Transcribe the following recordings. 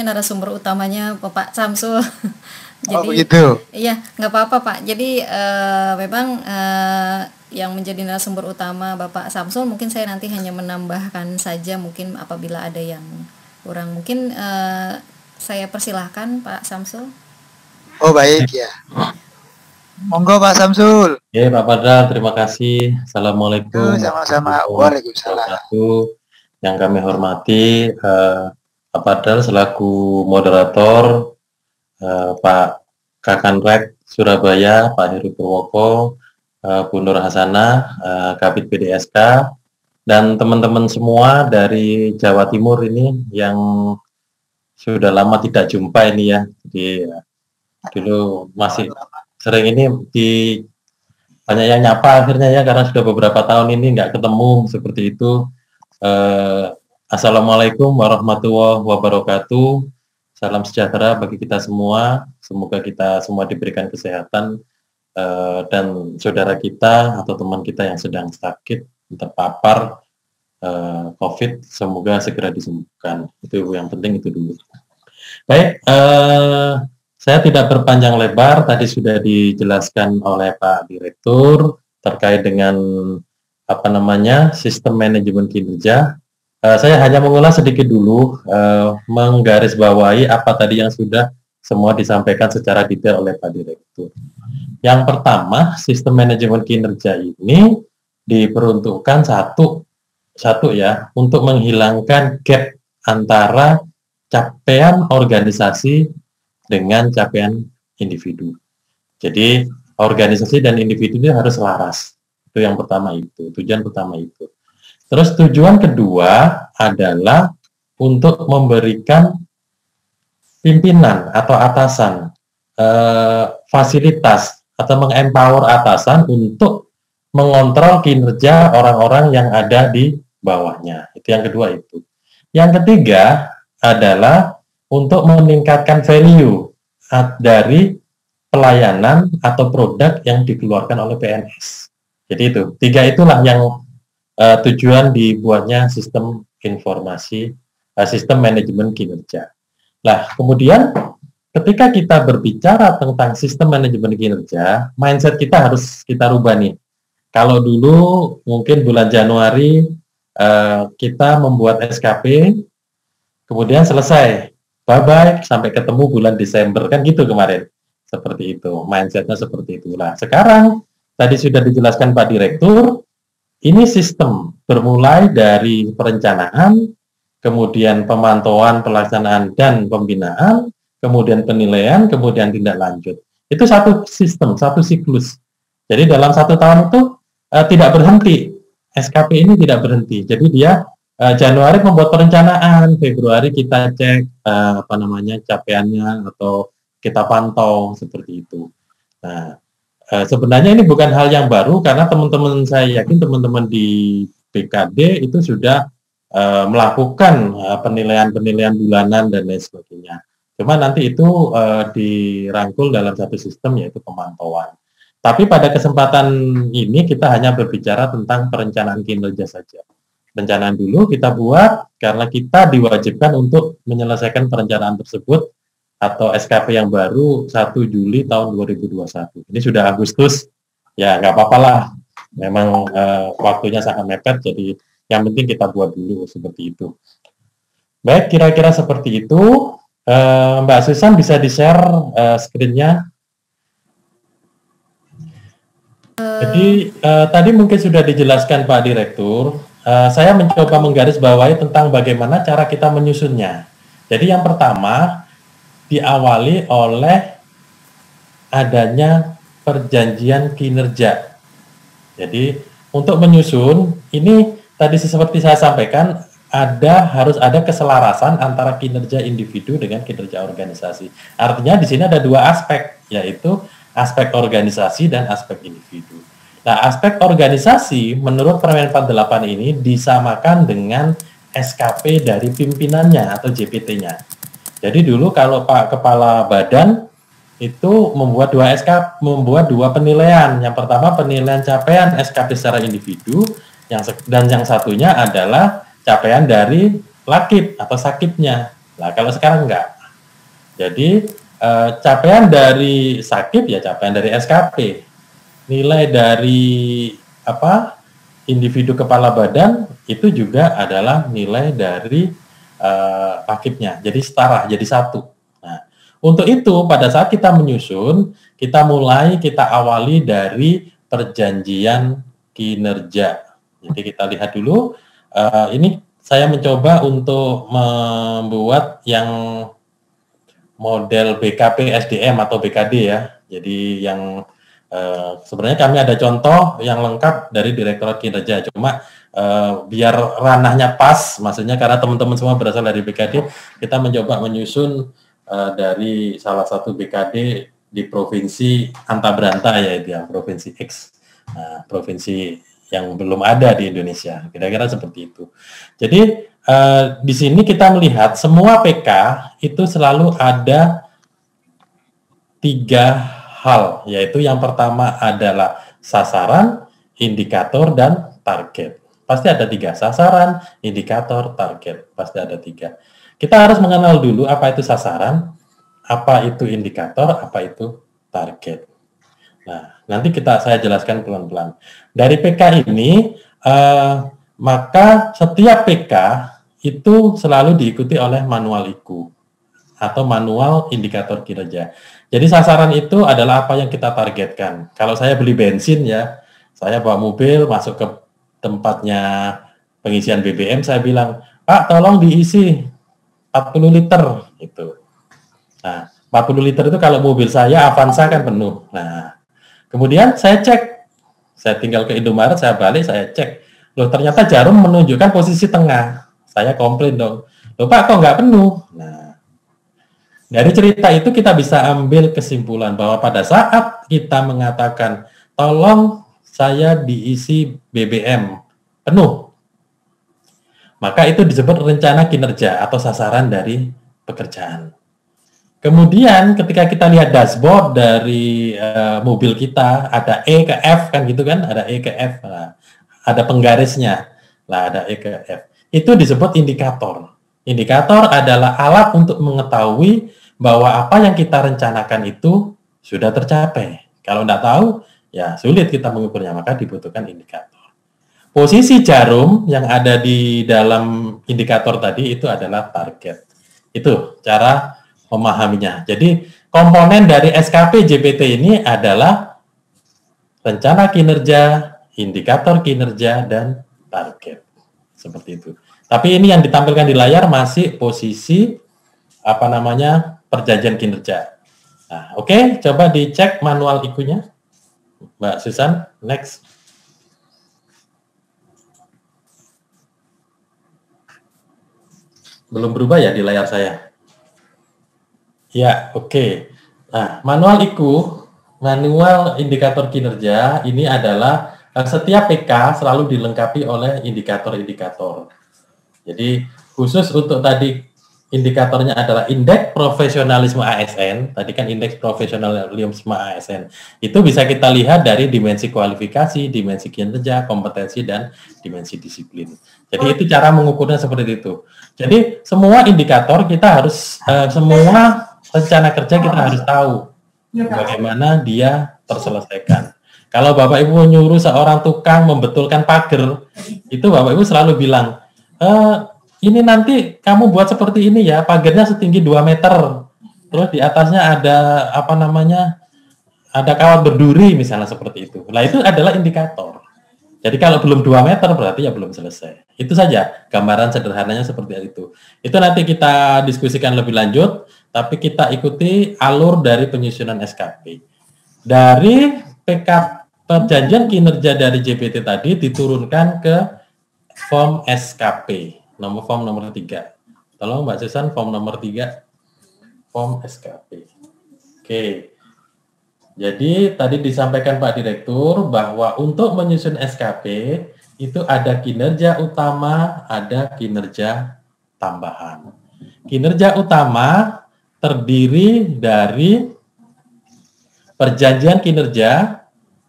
narasumber utamanya Bapak Samsul. Oh Jadi begitu. iya nggak apa-apa Pak. Jadi memang yang menjadi narasumber utama Bapak Samsul, mungkin saya nanti hanya menambahkan saja mungkin apabila ada yang kurang. Mungkin saya persilahkan Pak Samsul. Oh baik ya. Monggo Pak Samsul. Ya, Pak Padra, terima kasih. Assalamualaikum Sama-sama. warahmatullahi Waalaikumsalam. wabarakatuh. Yang kami hormati, Pak Padra selaku moderator, Pak Kakanrek Surabaya, Pak Heru Purwoko, Bu Nur Hasanah, Kabid PDSK, dan teman-teman semua dari Jawa Timur ini yang sudah lama tidak jumpa ini ya. Jadi dulu masih sering ini banyak yang nyapa akhirnya ya, karena sudah beberapa tahun ini nggak ketemu seperti itu. Assalamualaikum warahmatullahi wabarakatuh. Salam sejahtera bagi kita semua. Semoga kita semua diberikan kesehatan, dan saudara kita atau teman kita yang sedang sakit, terpapar COVID, semoga segera disembuhkan. Itu yang penting, itu dulu. Baik, saya tidak berpanjang lebar, tadi sudah dijelaskan oleh Pak Direktur terkait dengan sistem manajemen kinerja. Saya hanya mengulas sedikit dulu, menggarisbawahi apa tadi yang sudah semua disampaikan secara detail oleh Pak Direktur. Yang pertama, sistem manajemen kinerja ini diperuntukkan satu ya, untuk menghilangkan gap antara capaian organisasi dengan capaian individu. Jadi organisasi dan individu ini harus selaras. Itu yang pertama, itu tujuan pertama itu. Terus tujuan kedua adalah untuk memberikan pimpinan atau atasan fasilitas atau mengempower atasan untuk mengontrol kinerja orang-orang yang ada di bawahnya. Itu yang kedua itu. Yang ketiga adalah untuk meningkatkan value dari pelayanan atau produk yang dikeluarkan oleh PNS. Jadi itu, tiga itulah yang tujuan dibuatnya sistem informasi, sistem manajemen kinerja. Nah, kemudian ketika kita berbicara tentang sistem manajemen kinerja, mindset kita harus kita rubah nih. Kalau dulu mungkin bulan Januari kita membuat SKP, kemudian selesai, bye-bye, sampai ketemu bulan Desember, kan gitu kemarin. Seperti itu, mindsetnya seperti itulah. Sekarang, tadi sudah dijelaskan Pak Direktur, ini sistem bermulai dari perencanaan, kemudian pemantauan, pelaksanaan, dan pembinaan, kemudian penilaian, kemudian tindak lanjut. Itu satu sistem, satu siklus. Jadi dalam 1 tahun itu tidak berhenti. SKP ini tidak berhenti. Jadi dia Januari membuat perencanaan, Februari kita cek capaiannya atau kita pantau seperti itu. Nah, sebenarnya ini bukan hal yang baru, karena teman-teman, saya yakin teman-teman di BKD itu sudah melakukan penilaian-penilaian bulanan dan lain sebagainya. Cuma nanti itu dirangkul dalam satu sistem, yaitu pemantauan. Tapi pada kesempatan ini kita hanya berbicara tentang perencanaan kinerja saja. Perencanaan dulu kita buat karena kita diwajibkan untuk menyelesaikan perencanaan tersebut atau SKP yang baru 1 Juli tahun 2021. Ini sudah Agustus, ya nggak apa-apa lah. Memang waktunya sangat mepet, jadi yang penting kita buat dulu seperti itu. Baik, kira-kira seperti itu. Mbak Susan bisa di-share screen-nya. Jadi tadi mungkin sudah dijelaskan Pak Direktur. Saya mencoba menggarisbawahi tentang bagaimana cara kita menyusunnya. Jadi yang pertama diawali oleh adanya perjanjian kinerja. Jadi untuk menyusun ini tadi seperti saya sampaikan, harus ada keselarasan antara kinerja individu dengan kinerja organisasi. Artinya di sini ada 2 aspek, yaitu aspek organisasi dan aspek individu. Nah, aspek organisasi menurut Permen 48 ini disamakan dengan SKP dari pimpinannya atau JPT-nya. Jadi dulu kalau Pak Kepala Badan itu membuat 2 penilaian. Yang pertama penilaian capaian SKP secara individu, dan yang satunya adalah capaian dari lakip atau sakipnya. Nah, kalau sekarang enggak. Jadi capaian dari Sakib ya capaian dari SKP. Nilai dari individu kepala badan itu juga adalah nilai dari Akibnya. Jadi setara, jadi satu. Nah, untuk itu pada saat kita menyusun, kita awali dari perjanjian kinerja. Jadi kita lihat dulu, ini saya mencoba untuk membuat yang model BKP SDM atau BKD ya. Jadi yang sebenarnya kami ada contoh yang lengkap dari Direktorat Kinerja. Cuma biar ranahnya pas, maksudnya karena teman-teman semua berasal dari BKD, kita mencoba menyusun dari salah satu BKD di provinsi Antabranta ya, provinsi X, provinsi yang belum ada di Indonesia, kira-kira seperti itu. Jadi di sini kita melihat semua PK itu selalu ada 3 hal, yaitu yang pertama adalah sasaran, indikator, dan target. Pasti ada 3, sasaran, indikator, target, pasti ada 3. Kita harus mengenal dulu apa itu sasaran, apa itu indikator, apa itu target. Nah, nanti saya jelaskan pelan-pelan. Dari PK ini, maka setiap PK itu selalu diikuti oleh manual IKU atau manual indikator kinerja. Jadi sasaran itu adalah apa yang kita targetkan. Kalau saya beli bensin ya, saya bawa mobil masuk ke tempatnya pengisian BBM, saya bilang, Pak tolong diisi 40 liter itu. Nah, 40 liter itu kalau mobil saya Avanza kan penuh. Nah, kemudian saya cek, saya tinggal ke Indomaret, saya balik, saya cek. Loh ternyata jarum menunjukkan posisi tengah. Saya komplain dong. Loh Pak kok nggak penuh? Nah, dari cerita itu kita bisa ambil kesimpulan bahwa pada saat kita mengatakan, tolong saya diisi BBM penuh, maka itu disebut rencana kinerja atau sasaran dari pekerjaan. Kemudian ketika kita lihat dashboard dari mobil kita, ada E ke F kan gitu kan, ada E ke F, nah, ada penggarisnya, lah ada E ke F. Itu disebut indikator. Indikator adalah alat untuk mengetahui bahwa apa yang kita rencanakan itu sudah tercapai. Kalau tidak tahu, ya sulit kita mengukurnya, maka dibutuhkan indikator. Posisi jarum yang ada di dalam indikator tadi itu adalah target. Itu cara memahaminya. Jadi komponen dari SKP JPT ini adalah rencana kinerja, indikator kinerja, dan target. Seperti itu. Tapi ini yang ditampilkan di layar masih posisi perjanjian kinerja. Nah, oke, coba dicek manual IKU-nya. Mbak Susan, next. Belum berubah ya di layar saya? Ya, oke. Nah, manual IKU, manual indikator kinerja, ini adalah setiap PK selalu dilengkapi oleh indikator-indikator. Jadi, khusus untuk tadi indikatornya adalah indeks profesionalisme ASN, tadi kan indeks profesionalisme ASN, itu bisa kita lihat dari dimensi kualifikasi, dimensi kinerja, kompetensi, dan dimensi disiplin. Jadi itu cara mengukurnya seperti itu. Jadi semua indikator kita harus, semua rencana kerja kita harus tahu bagaimana dia terselesaikan. Kalau Bapak Ibu nyuruh seorang tukang membetulkan pagar, itu Bapak Ibu selalu bilang, ini nanti kamu buat seperti ini ya, pagarnya setinggi 2 meter, terus di atasnya ada ada kawat berduri misalnya seperti itu. Nah itu adalah indikator. Jadi kalau belum 2 meter berarti ya belum selesai. Itu saja gambaran sederhananya seperti itu. Itu nanti kita diskusikan lebih lanjut, tapi kita ikuti alur dari penyusunan SKP. Dari PK perjanjian kinerja dari JPT tadi diturunkan ke form SKP. Form nomor 3. Tolong Mbak Susan, form nomor 3. Form SKP. Oke. Jadi tadi disampaikan Pak Direktur bahwa untuk menyusun SKP itu ada kinerja utama, ada kinerja tambahan. Kinerja utama terdiri dari perjanjian kinerja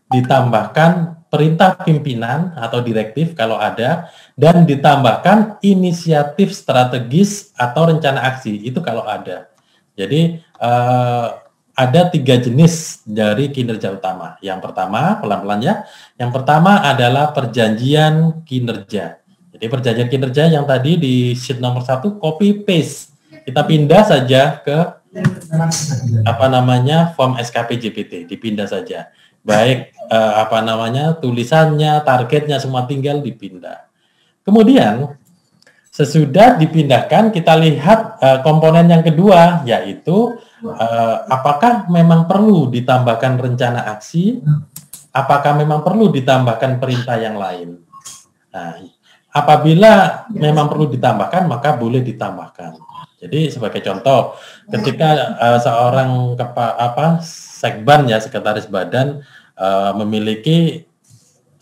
ditambahkan perintah pimpinan atau direktif kalau ada, dan ditambahkan inisiatif strategis atau rencana aksi itu kalau ada. Jadi ada 3 jenis dari kinerja utama. Yang pertama, pelan-pelan ya. Yang pertama adalah perjanjian kinerja. Jadi perjanjian kinerja yang tadi di sheet nomor 1 copy paste. Kita pindah saja ke form SKP JPT, dipindah saja. Baik tulisannya, targetnya semua tinggal dipindah. Kemudian sesudah dipindahkan kita lihat komponen yang kedua, yaitu apakah memang perlu ditambahkan rencana aksi, apakah memang perlu ditambahkan perintah yang lain. Nah, apabila memang perlu ditambahkan, maka boleh ditambahkan. Jadi sebagai contoh, ketika seorang sekban ya, sekretaris badan memiliki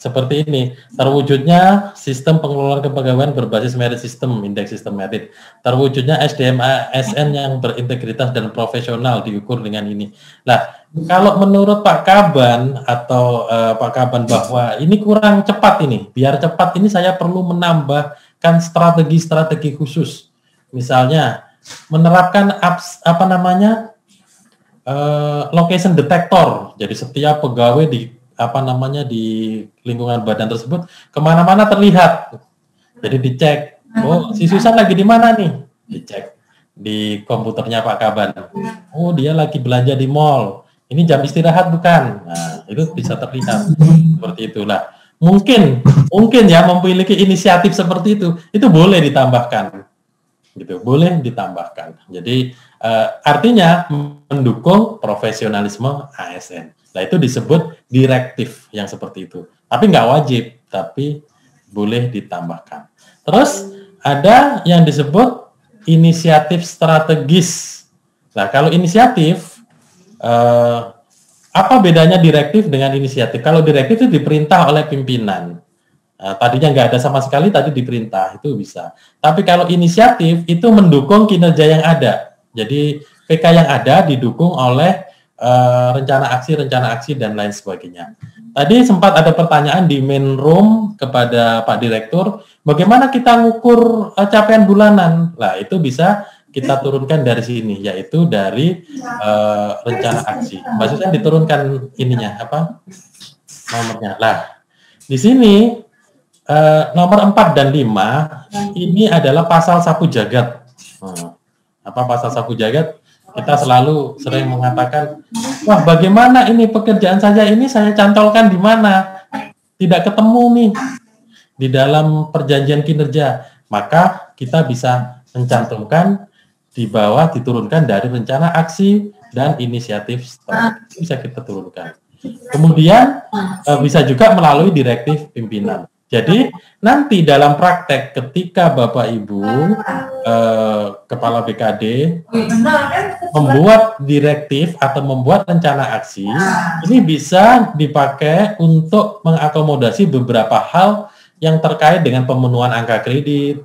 seperti ini, terwujudnya sistem pengelolaan kepegawaian berbasis merit system, indeks sistem merit, terwujudnya SDM ASN yang berintegritas dan profesional diukur dengan ini. Nah, kalau menurut Pak Kaban atau Pak Kaban bahwa ini kurang cepat ini, biar cepat ini saya perlu menambahkan strategi-strategi khusus, misalnya menerapkan location detector, jadi setiap pegawai di lingkungan badan tersebut kemana-mana terlihat. Jadi dicek, oh si Susan lagi di mana nih? Dicek di komputernya Pak Kaban. Oh dia lagi belanja di mall. Ini jam istirahat bukan? Nah itu bisa terlihat seperti itulah. Mungkin ya memiliki inisiatif seperti itu boleh ditambahkan, gitu, boleh ditambahkan. Jadi artinya mendukung profesionalisme ASN. Nah itu disebut direktif yang seperti itu. Tapi nggak wajib, tapi boleh ditambahkan. Terus ada yang disebut inisiatif strategis. Nah kalau inisiatif, apa bedanya direktif dengan inisiatif? Kalau direktif itu diperintah oleh pimpinan. Tadinya nggak ada sama sekali, tadi diperintah, itu bisa. Tapi kalau inisiatif itu mendukung kinerja yang ada. Jadi PK yang ada didukung oleh rencana aksi dan lain sebagainya. Tadi sempat ada pertanyaan di main room kepada Pak Direktur, bagaimana kita ngukur capaian bulanan? Nah, itu bisa kita turunkan dari sini, yaitu dari rencana aksi. Maksudnya diturunkan ininya, nomornya. Nah, di sini nomor 4 dan 5 ini adalah pasal sapu jagat. Pasal sapu jagat? Kita selalu sering mengatakan, wah bagaimana ini pekerjaan saya ini saya cantolkan di mana? Tidak ketemu nih di dalam perjanjian kinerja. Maka kita bisa mencantumkan di bawah, diturunkan dari rencana aksi dan inisiatif strategi, bisa kita turunkan. Kemudian bisa juga melalui direktif pimpinan. Jadi nanti dalam praktek ketika Bapak Ibu Kepala BKD membuat direktif atau membuat rencana aksi, ini bisa dipakai untuk mengakomodasi beberapa hal yang terkait dengan pemenuhan angka kredit.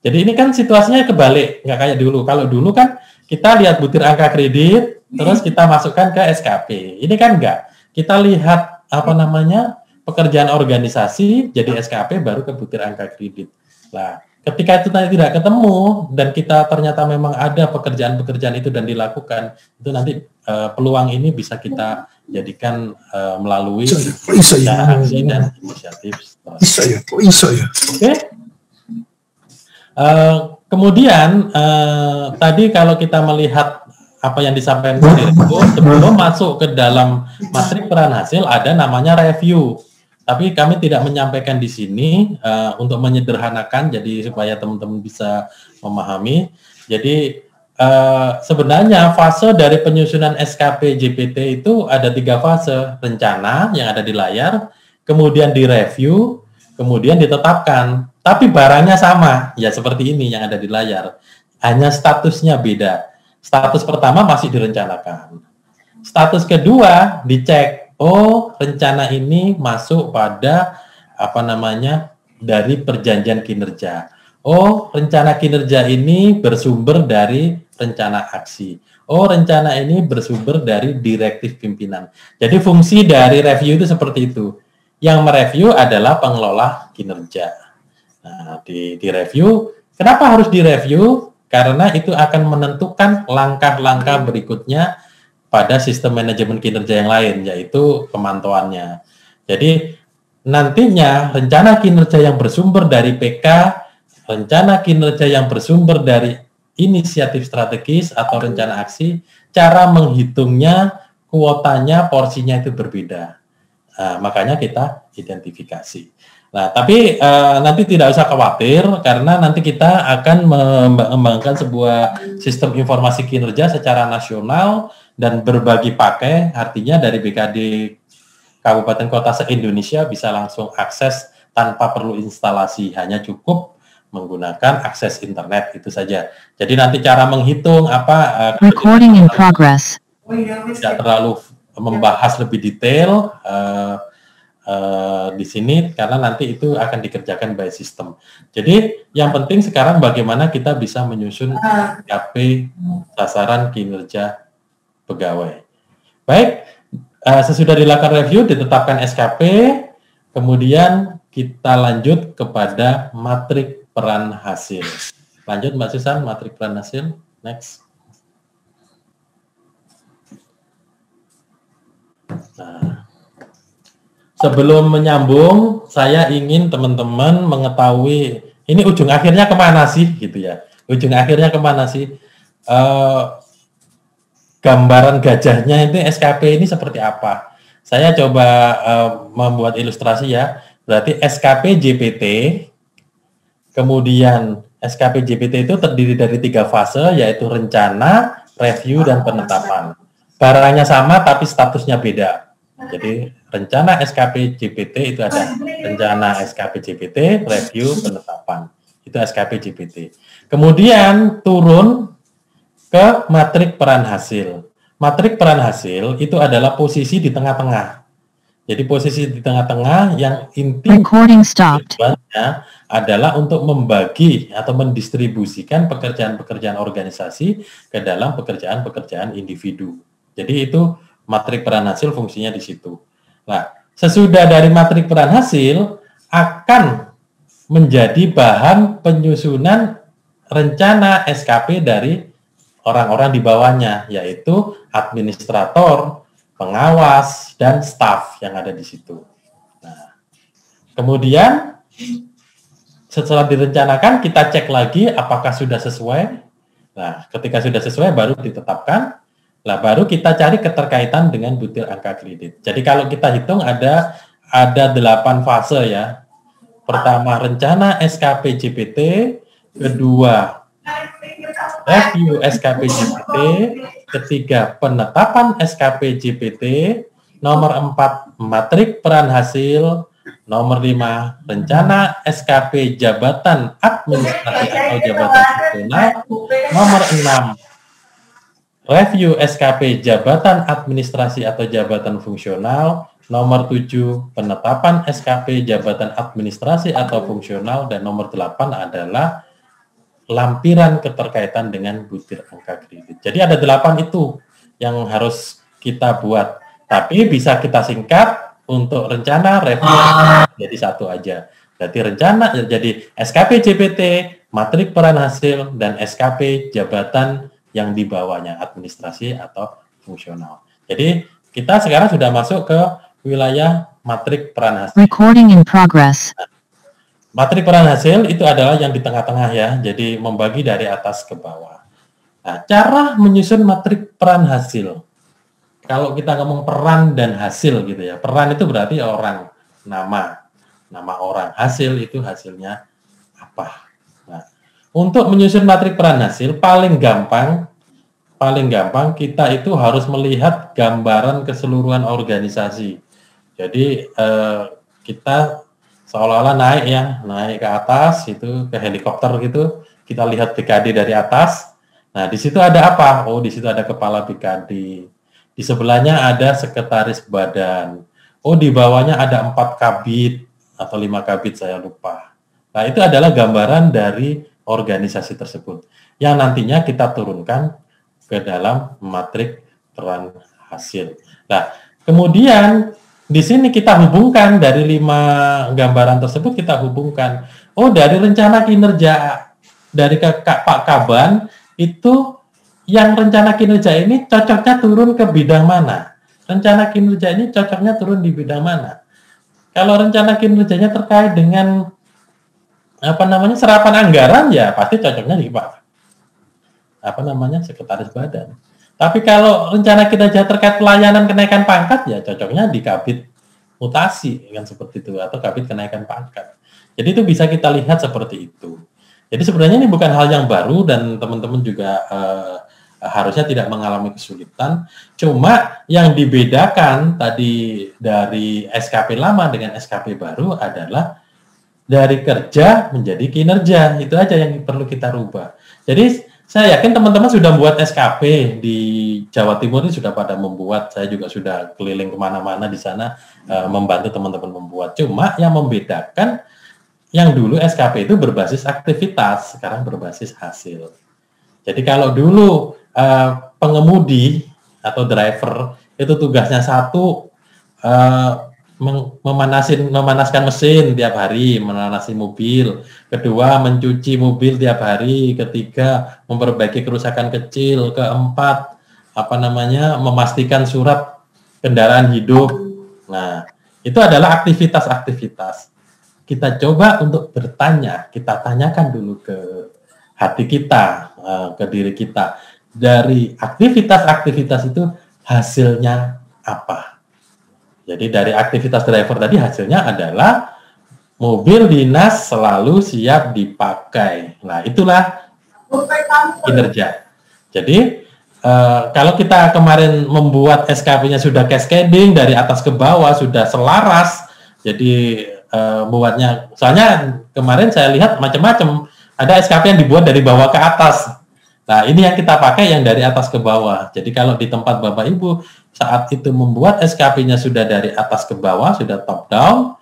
Jadi ini kan situasinya kebalik, nggak kayak dulu. Kalau dulu kan kita lihat butir angka kredit, terus kita masukkan ke SKP. Ini kan enggak. Kita lihat pekerjaan organisasi jadi SKP baru ke butir angka kredit. Nah, ketika itu nanti tidak ketemu dan kita ternyata memang ada pekerjaan-pekerjaan itu dan dilakukan, itu nanti peluang ini bisa kita jadikan melalui rencana aksi dan inisiatif. Oke. Kemudian tadi kalau kita melihat apa yang disampaikan Direktur, sebelum masuk ke dalam matrik peran hasil ada namanya review. Tapi kami tidak menyampaikan di sini untuk menyederhanakan, jadi supaya teman-teman bisa memahami. Jadi sebenarnya fase dari penyusunan SKP JPT itu ada 3 fase. Rencana yang ada di layar, kemudian direview, kemudian ditetapkan. Tapi barangnya sama, ya seperti ini yang ada di layar. Hanya statusnya beda. Status pertama masih direncanakan. Status kedua dicek. Oh, rencana ini masuk pada dari perjanjian kinerja. Oh, rencana kinerja ini bersumber dari rencana aksi. Oh, rencana ini bersumber dari direktif pimpinan. Jadi fungsi dari review itu seperti itu. yang mereview adalah pengelola kinerja. Nah, di review, kenapa harus direview? Karena itu akan menentukan langkah-langkah berikutnya pada sistem manajemen kinerja yang lain, yaitu pemantauannya. Jadi nantinya rencana kinerja yang bersumber dari PK, rencana kinerja yang bersumber dari inisiatif strategis atau rencana aksi, cara menghitungnya, kuotanya, porsinya itu berbeda. Makanya kita identifikasi. Nah, tapi nanti tidak usah khawatir karena nanti kita akan mengembangkan sebuah sistem informasi kinerja secara nasional dan berbagi pakai, artinya dari BKD Kabupaten Kota se-Indonesia bisa langsung akses tanpa perlu instalasi, hanya cukup menggunakan akses internet itu saja. Jadi nanti cara menghitung apa recording in progress. Tidak terlalu membahas lebih detail di sini karena nanti itu akan dikerjakan by system. Jadi yang penting sekarang bagaimana kita bisa menyusun SKP sasaran kinerja pegawai. Baik, sesudah dilakukan review ditetapkan SKP, kemudian kita lanjut kepada matrik peran hasil. Lanjut Mbak Susan, matrik peran hasil. Next. Nah, sebelum menyambung, saya ingin teman-teman mengetahui ini ujung akhirnya kemana sih, gitu ya? Ujung akhirnya kemana sih? Gambaran gajahnya itu SKP ini seperti apa? Saya coba membuat ilustrasi ya. Berarti SKP JPT, kemudian SKP JPT itu terdiri dari 3 fase, yaitu rencana, review, dan penetapan. Barangnya sama tapi statusnya beda. Jadi rencana SKP JPT itu ada rencana SKP JPT, review, penetapan. Itu SKP JPT. Kemudian turun ke matrik peran hasil. Matrik peran hasil itu adalah posisi di tengah-tengah. Jadi posisi di tengah-tengah yang inti tujuannya adalah untuk membagi atau mendistribusikan pekerjaan-pekerjaan organisasi ke dalam pekerjaan-pekerjaan individu. Jadi itu matrik peran hasil fungsinya di situ. Nah, sesudah dari matrik peran hasil akan menjadi bahan penyusunan rencana SKP dari orang-orang di bawahnya, yaitu administrator, pengawas, dan staf yang ada di situ. Nah, kemudian setelah direncanakan kita cek lagi apakah sudah sesuai. Nah, ketika sudah sesuai baru ditetapkan. Nah, baru kita cari keterkaitan dengan butir angka kredit. Jadi kalau kita hitung ada 8 fase ya. Pertama rencana SKP JPT, kedua review SKP JPT, ketiga penetapan SKP JPT, nomor 4 matrik peran hasil, nomor 5 rencana SKP jabatan administrasi atau jabatan fungsional, nomor 6 review SKP jabatan administrasi atau jabatan fungsional, nomor 7 penetapan SKP jabatan administrasi atau fungsional, dan nomor 8 adalah lampiran keterkaitan dengan butir angka kredit. Jadi ada 8 itu yang harus kita buat. Tapi bisa kita singkat untuk rencana, review, jadi satu aja. Berarti rencana jadi SKP JPT, matrik peran hasil, dan SKP jabatan yang di bawahnya, administrasi atau fungsional. Jadi kita sekarang sudah masuk ke wilayah matrik peran hasil. Recording in progress. Matrik peran hasil itu adalah yang di tengah-tengah ya, jadi membagi dari atas ke bawah. Nah, cara menyusun matrik peran hasil. Kalau kita ngomong peran dan hasil gitu ya, peran itu berarti orang, nama orang, hasil itu hasilnya apa. Nah, untuk menyusun matrik peran hasil paling gampang kita itu harus melihat gambaran keseluruhan organisasi. Jadi kita seolah-olah naik ke atas itu ke helikopter gitu, kita lihat BKD dari atas. Nah, di situ ada apa? Oh, di situ ada kepala BKD. Di sebelahnya ada sekretaris badan. Oh, di bawahnya ada 4 kabid atau 5 kabid, saya lupa. Nah, itu adalah gambaran dari organisasi tersebut yang nantinya kita turunkan ke dalam matrik peran hasil. Nah, kemudian di sini kita hubungkan dari 5 gambaran tersebut, kita hubungkan. Oh, dari rencana kinerja dari Pak Kaban itu, yang rencana kinerja ini cocoknya turun ke bidang mana? Rencana kinerja ini cocoknya turun di bidang mana? Kalau rencana kinerjanya terkait dengan serapan anggaran, ya pasti cocoknya di Pak sekretaris badan. Tapi kalau rencana kinerja terkait pelayanan kenaikan pangkat, ya cocoknya di kabit mutasi, kan seperti itu, atau kabit kenaikan pangkat. Jadi itu bisa kita lihat seperti itu. Jadi sebenarnya ini bukan hal yang baru, dan teman-teman juga harusnya tidak mengalami kesulitan. Cuma yang dibedakan tadi dari SKP lama dengan SKP baru adalah dari kerja menjadi kinerja. Itu aja yang perlu kita rubah. Jadi saya yakin teman-teman sudah membuat SKP di Jawa Timur ini, sudah pada membuat. Saya juga sudah keliling kemana-mana di sana membantu teman-teman membuat. Cuma yang membedakan, yang dulu SKP itu berbasis aktivitas, sekarang berbasis hasil. Jadi kalau dulu pengemudi atau driver itu tugasnya satu, memanaskan mesin tiap hari, memanasi mobil. Kedua, mencuci mobil tiap hari. Ketiga, memperbaiki kerusakan kecil. Keempat, memastikan surat kendaraan hidup. Nah, itu adalah aktivitas-aktivitas. Kita coba untuk bertanya, kita tanyakan dulu ke hati kita, ke diri kita. Dari aktivitas-aktivitas itu hasilnya apa? Jadi dari aktivitas driver tadi hasilnya adalah mobil dinas selalu siap dipakai. Nah, itulah kinerja. Jadi kalau kita kemarin membuat SKP-nya sudah cascading dari atas ke bawah, sudah selaras. Jadi buatnya, soalnya kemarin saya lihat macam-macam. Ada SKP yang dibuat dari bawah ke atas. Nah, ini yang kita pakai yang dari atas ke bawah. Jadi kalau di tempat Bapak Ibu saat itu membuat SKP-nya sudah dari atas ke bawah, sudah top down,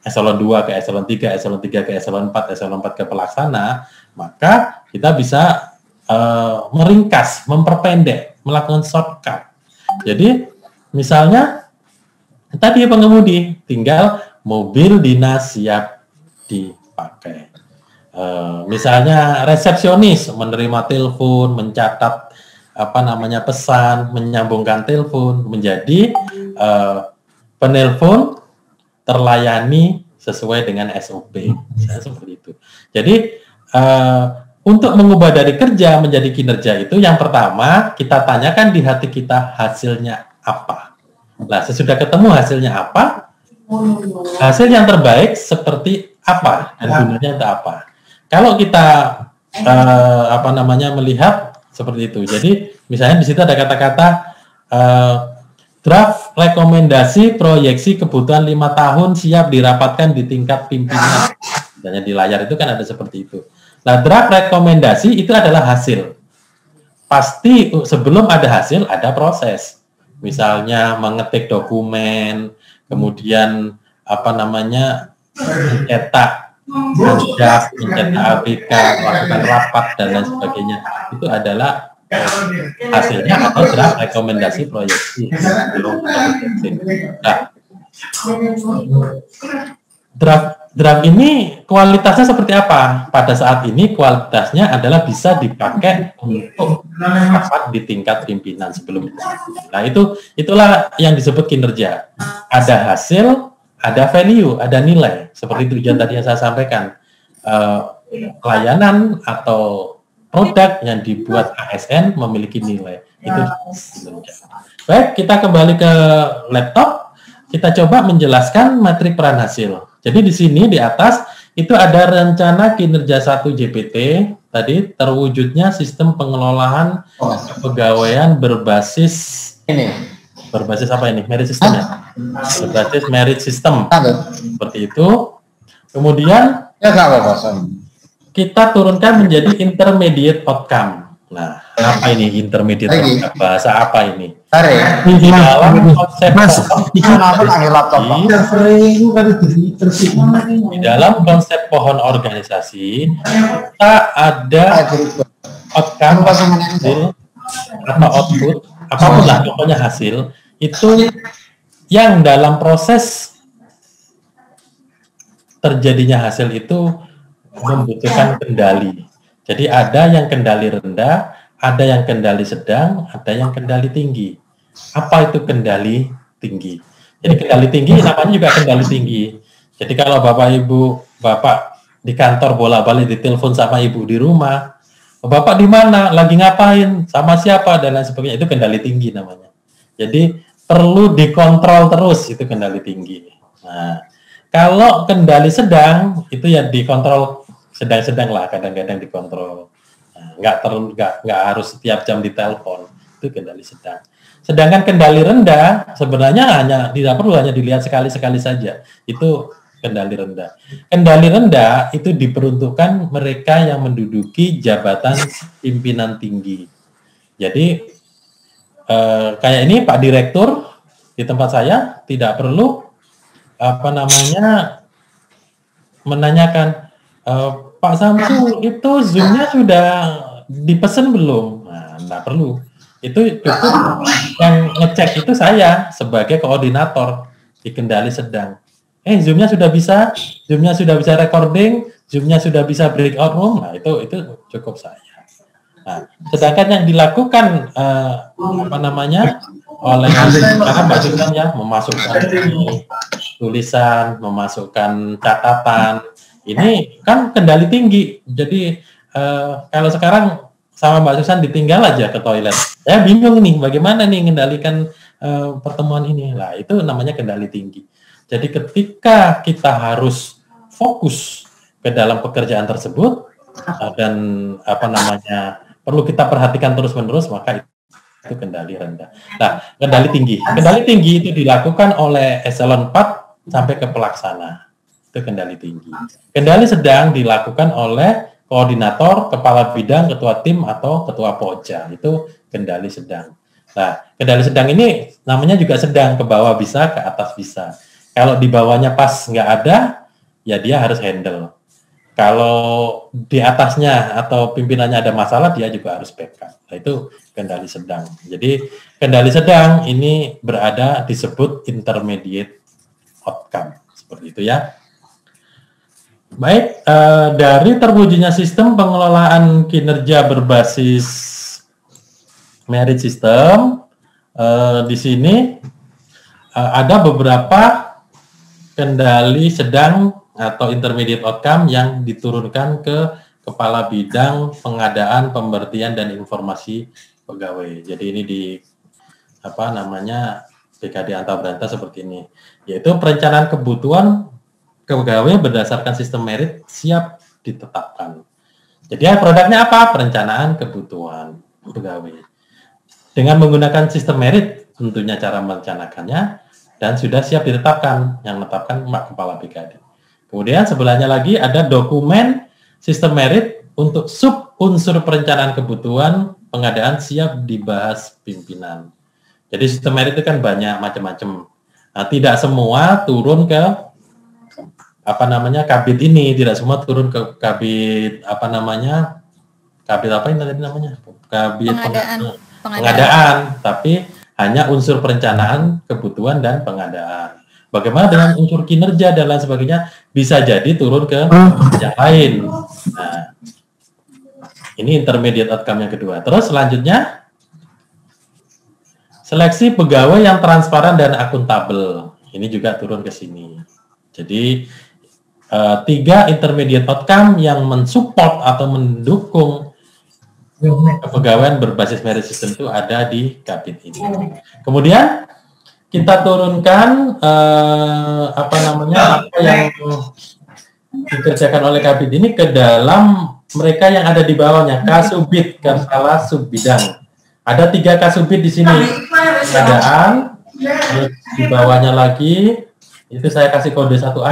eselon 2 ke eselon 3, eselon 3 ke eselon 4, eselon 4 ke pelaksana, maka kita bisa meringkas, memperpendek, melakukan shortcut. Jadi misalnya tadi pengemudi, tinggal mobil dinas siap dipakai. Misalnya resepsionis menerima telepon, mencatat pesan, menyambungkan telepon, menjadi penelpon terlayani sesuai dengan SOP. Seperti itu. Jadi untuk mengubah dari kerja menjadi kinerja itu, yang pertama kita tanyakan di hati kita hasilnya apa. Nah, sesudah ketemu hasilnya apa, hasil yang terbaik seperti apa dan gunanya untuk apa. Kalau kita melihat seperti itu. Jadi misalnya di situ ada kata-kata draft rekomendasi proyeksi kebutuhan 5 tahun siap dirapatkan di tingkat pimpinan. Misalnya di layar itu kan ada seperti itu. Nah, draft rekomendasi itu adalah hasil. Pasti sebelum ada hasil ada proses. Misalnya mengetik dokumen, kemudian mencetak ABK, melakukan rapat dan lain sebagainya. Itu adalah hasilnya atau draft rekomendasi proyeksi. Nah, draft ini kualitasnya seperti apa? Pada saat ini kualitasnya adalah bisa dipakai untuk rapat di tingkat pimpinan sebelumnya. Nah, itulah yang disebut kinerja. Ada hasil, ada value, ada nilai. Seperti tujuan tadi yang saya sampaikan. Layanan atau produk yang dibuat ASN memiliki nilai. Itu kinerja. Baik, kita kembali ke laptop. Kita coba menjelaskan matrik peran hasil. Jadi di sini di atas itu ada rencana kinerja 1 JPT. Tadi terwujudnya sistem pengelolaan kepegawaian berbasis apa ini? Merit system ya? Berbasis merit system. Seperti itu. Kemudian kita turunkan menjadi intermediate outcome. Nah, apa ini intermediate outcome? Bahasa apa ini? Di dalam konsep pohon organisasi kita ada outcome hasil atau output, apapun lah pokoknya hasil itu yang dalam proses terjadinya hasil itu membutuhkan kendali. Jadi ada yang kendali rendah, ada yang kendali sedang, ada yang kendali tinggi. Apa itu kendali tinggi? Jadi kendali tinggi namanya juga kendali tinggi. Jadi kalau Bapak di kantor bolak-balik ditelepon sama ibu di rumah, Bapak di mana? Lagi ngapain? Sama siapa? Dan lain sebagainya. Itu kendali tinggi namanya. Jadi perlu dikontrol terus, itu kendali tinggi. Nah, kalau kendali sedang itu ya dikontrol sedang-sedang lah, kadang-kadang dikontrol. Nah, nggak harus setiap jam ditelepon, itu kendali sedang. Sedangkan kendali rendah sebenarnya tidak perlu, hanya dilihat sekali-sekali saja. Itu kendali rendah. Kendali rendah itu diperuntukkan mereka yang menduduki jabatan pimpinan tinggi. Jadi kayak ini Pak Direktur di tempat saya tidak perlu menanyakan Pak Samsul itu Zoom-nya sudah dipesan belum? Nah, enggak perlu. Itu cukup yang ngecek itu saya sebagai koordinator di kendali sedang. Zoom-nya sudah bisa recording, Zoom-nya sudah bisa breakout room. Nah, itu cukup saya. Nah, sedangkan yang dilakukan oleh Mbak Susan ya, memasukkan tulisan, memasukkan catatan, ini kan kendali tinggi. Jadi kalau sekarang sama Mbak Susan ditinggal aja ke toilet, saya bingung nih bagaimana nih mengendalikan pertemuan ini. Lah itu namanya kendali tinggi. Jadi ketika kita harus fokus ke dalam pekerjaan tersebut dan perlu kita perhatikan terus-menerus, maka itu kendali rendah. Nah, kendali tinggi. Kendali tinggi itu dilakukan oleh eselon 4 sampai ke pelaksana. Itu kendali tinggi. Kendali sedang dilakukan oleh koordinator, kepala bidang, ketua tim, atau ketua poja. Itu kendali sedang. Nah, kendali sedang ini namanya juga sedang, ke bawah bisa, ke atas bisa. Kalau di bawahnya pas nggak ada, ya dia harus handle. Kalau di atasnya atau pimpinannya ada masalah, dia juga harus backup. Nah, itu kendali sedang. Jadi kendali sedang ini disebut intermediate outcome. Seperti itu ya. Baik, dari terwujudnya sistem pengelolaan kinerja berbasis merit system, di sini ada beberapa kendali sedang atau intermediate outcome yang diturunkan ke kepala bidang pengadaan, pemberhentian, dan informasi pegawai. Jadi ini di BKD Antabranta seperti ini, yaitu perencanaan kebutuhan pegawai berdasarkan sistem merit siap ditetapkan. Jadi produknya apa? Perencanaan kebutuhan pegawai. Dengan menggunakan sistem merit, tentunya cara merencanakannya, dan sudah siap ditetapkan, yang menetapkan Kepala BKD. Kemudian sebelahnya lagi ada dokumen sistem merit untuk sub unsur perencanaan kebutuhan pengadaan siap dibahas pimpinan. Jadi sistem merit itu kan banyak macam-macam. Nah, tidak semua turun ke kabit ini, tidak semua turun ke kabit pengadaan, tapi hanya unsur perencanaan kebutuhan dan pengadaan. Bagaimana dengan unsur kinerja dan lain sebagainya, bisa jadi turun ke yang lain. Nah, ini intermediate outcome yang kedua. Terus selanjutnya, seleksi pegawai yang transparan dan akuntabel. Ini juga turun ke sini. Jadi 3 intermediate outcome yang mensupport atau mendukung kepegawaian berbasis merit system itu ada di kabit ini. Kemudian kita turunkan apa yang dikerjakan oleh kabit ini ke dalam mereka yang ada di bawahnya, kasubit, kepala sub bidang. Ada 3 kasubit di sini. Pengadaan, di bawahnya lagi itu saya kasih kode 1A.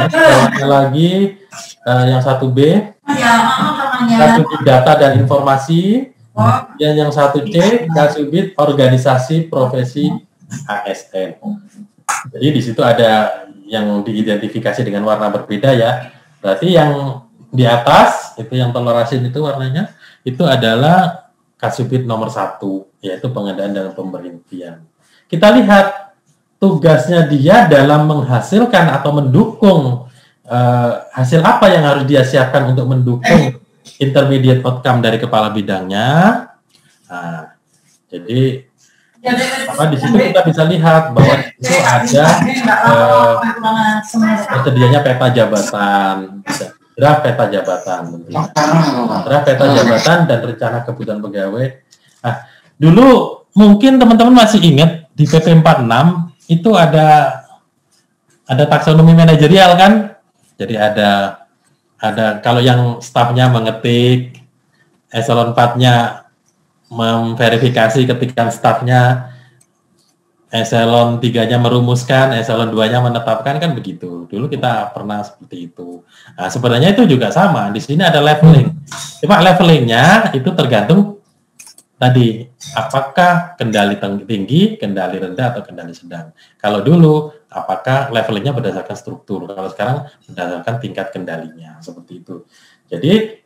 Bawahnya lagi yang 1B, kasubit data dan informasi, yang 1C kasubit organisasi profesi ASN. Jadi di situ ada yang diidentifikasi dengan warna berbeda ya. Berarti yang di atas itu yang telur asin itu warnanya itu adalah kasubit nomor 1, yaitu pengadaan dan pemberhentian. Kita lihat tugasnya dia dalam menghasilkan atau mendukung hasil apa yang harus dia siapkan untuk mendukung intermediate outcome dari kepala bidangnya. Nah, jadi di situ kita bisa lihat bahwa itu ada tersedianya peta jabatan, draft peta jabatan, draft peta jabatan dan rencana kebutuhan pegawai. Nah, dulu mungkin teman-teman masih ingat di PP 46 itu ada taksonomi manajerial kan? Jadi ada kalau yang stafnya mengetik, eselon 4-nya memverifikasi ketikan stafnya, eselon 3-nya merumuskan, eselon 2-nya menetapkan, kan begitu. Dulu kita pernah seperti itu. Nah, sebenarnya itu juga sama. Di sini ada leveling. Cuma levelingnya itu tergantung tadi, apakah kendali tinggi, kendali rendah, atau kendali sedang. Kalau dulu, apakah levelingnya berdasarkan struktur. Kalau sekarang berdasarkan tingkat kendalinya. Seperti itu. Jadi,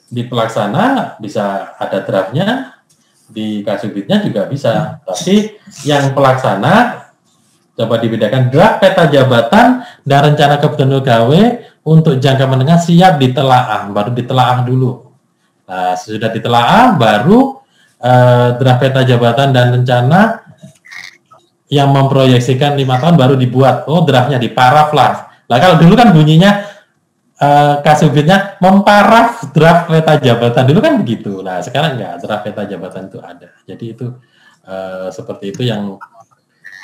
di pelaksana bisa ada draftnya, di kasubitnya juga bisa. Tapi yang pelaksana coba dibedakan draft peta jabatan dan rencana kebutuhan pegawai untuk jangka menengah siap ditelaah, baru ditelaah dulu. Nah, sudah ditelaah baru draft peta jabatan dan rencana yang memproyeksikan 5 tahun baru dibuat. Oh, draftnya diparaf lah. Nah, kalau dulu kan bunyinya kasubitnya memparaf draft peta jabatan, dulu kan begitu. Nah, sekarang enggak, draft peta jabatan itu ada. Jadi itu seperti itu yang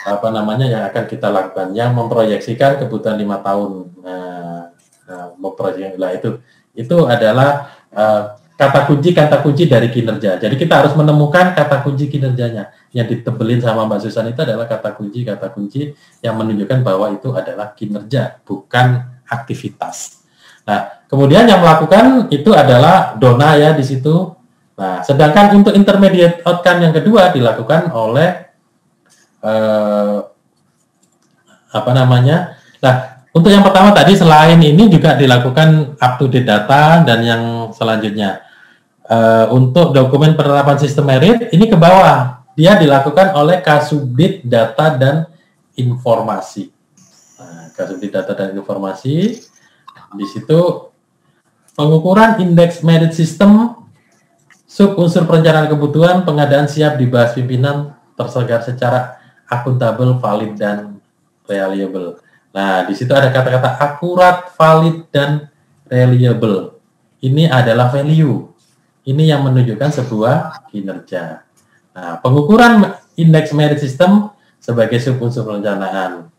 yang akan kita lakukan, yang memproyeksikan kebutuhan 5 tahun. Memproyeksikan itu adalah kata kunci dari kinerja. Jadi kita harus menemukan kata kunci kinerjanya. Yang ditebelin sama Mbak Susan itu adalah kata kunci yang menunjukkan bahwa itu adalah kinerja, bukan aktivitas. Nah, kemudian yang melakukan itu adalah dona ya di situ. Nah, sedangkan untuk intermediate outcome yang kedua dilakukan oleh Nah, untuk yang pertama tadi selain ini juga dilakukan up to date data, dan yang selanjutnya untuk dokumen penerapan sistem merit ini ke bawah, dia dilakukan oleh Kasubdit Data dan Informasi. Nah, Kasubdit Data dan Informasi di situ pengukuran indeks merit system, sub unsur perencanaan kebutuhan, pengadaan siap dibahas pimpinan, tersegar secara akuntabel, valid, dan reliable. Nah, di situ ada kata-kata akurat, valid, dan reliable. Ini adalah value. Ini yang menunjukkan sebuah kinerja. Nah, pengukuran indeks merit system sebagai sub-unsur perencanaan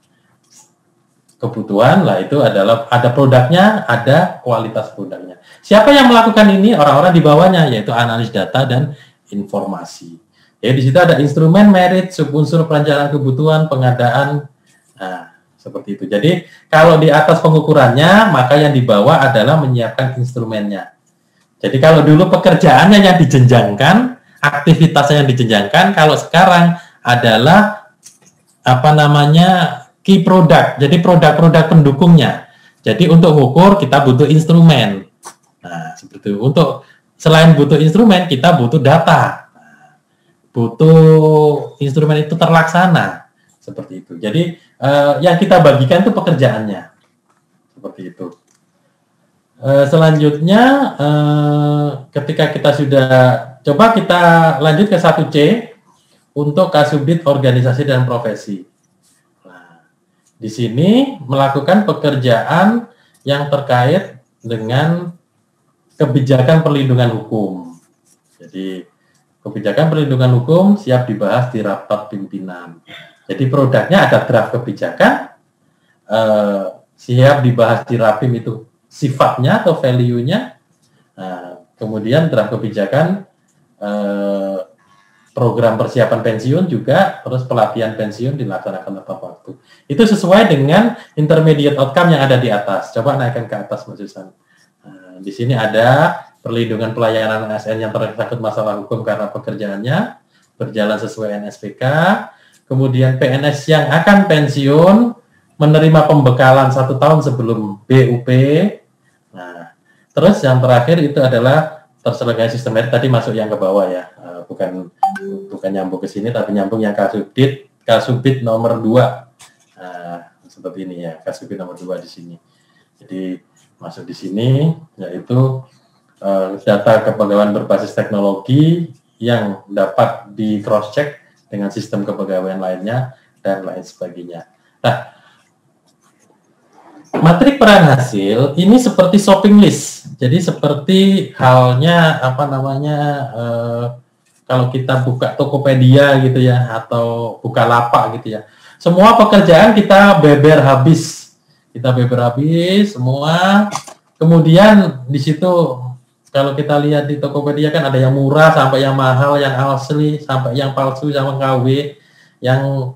kebutuhan, lah itu adalah ada produknya, ada kualitas produknya. Siapa yang melakukan ini? Orang-orang di bawahnya, yaitu analis data dan informasi. Ya, di situ ada instrumen merit, sub-unsur perencanaan kebutuhan, pengadaan. Nah, seperti itu. Jadi, kalau di atas pengukurannya, maka yang di bawah adalah menyiapkan instrumennya. Jadi, kalau dulu pekerjaannya yang dijenjangkan, aktivitasnya yang dijenjangkan, kalau sekarang adalah key product. Jadi, produk-produk pendukungnya. Jadi, untuk mengukur kita butuh instrumen. Nah, seperti itu. Selain butuh instrumen, kita butuh data. Butuh instrumen itu terlaksana. Seperti itu. Jadi, yang kita bagikan itu pekerjaannya. Seperti itu. Selanjutnya, ketika kita sudah, coba kita lanjut ke 1C untuk Kasubdit Organisasi dan Profesi. Nah, di sini melakukan pekerjaan yang terkait dengan kebijakan perlindungan hukum. Jadi, kebijakan perlindungan hukum siap dibahas di rapat pimpinan. Jadi produknya ada draft kebijakan, siap dibahas di rapim itu sifatnya atau value-nya, kemudian draft kebijakan, program persiapan pensiun juga, terus pelatihan pensiun dilaksanakan tepat waktu. Itu sesuai dengan intermediate outcome yang ada di atas. Coba naikkan ke atas, Mas Susan. Di sini ada perlindungan pelayanan ASN yang tersangkut masalah hukum karena pekerjaannya berjalan sesuai NSPK. Kemudian PNS yang akan pensiun menerima pembekalan 1 tahun sebelum BUP. Nah, terus yang terakhir itu adalah terselenggaranya sistem merit, tadi masuk yang ke bawah ya, bukan nyambung ke sini tapi nyambung yang Kasubdit Kasubit nomor 2. Nah, seperti ini ya, Kasubit nomor 2 di sini. Jadi masuk di sini yaitu data kepegawaian berbasis teknologi yang dapat di cross check dengan sistem kepegawaian lainnya dan lain sebagainya. Nah, matrik peran hasil ini seperti shopping list. Jadi seperti halnya kalau kita buka Tokopedia gitu ya, atau Bukalapak gitu ya. Semua pekerjaan kita beber habis. Semua. Kemudian di situ kalau kita lihat di Tokopedia kan ada yang murah sampai yang mahal, yang asli sampai yang palsu sama KW, yang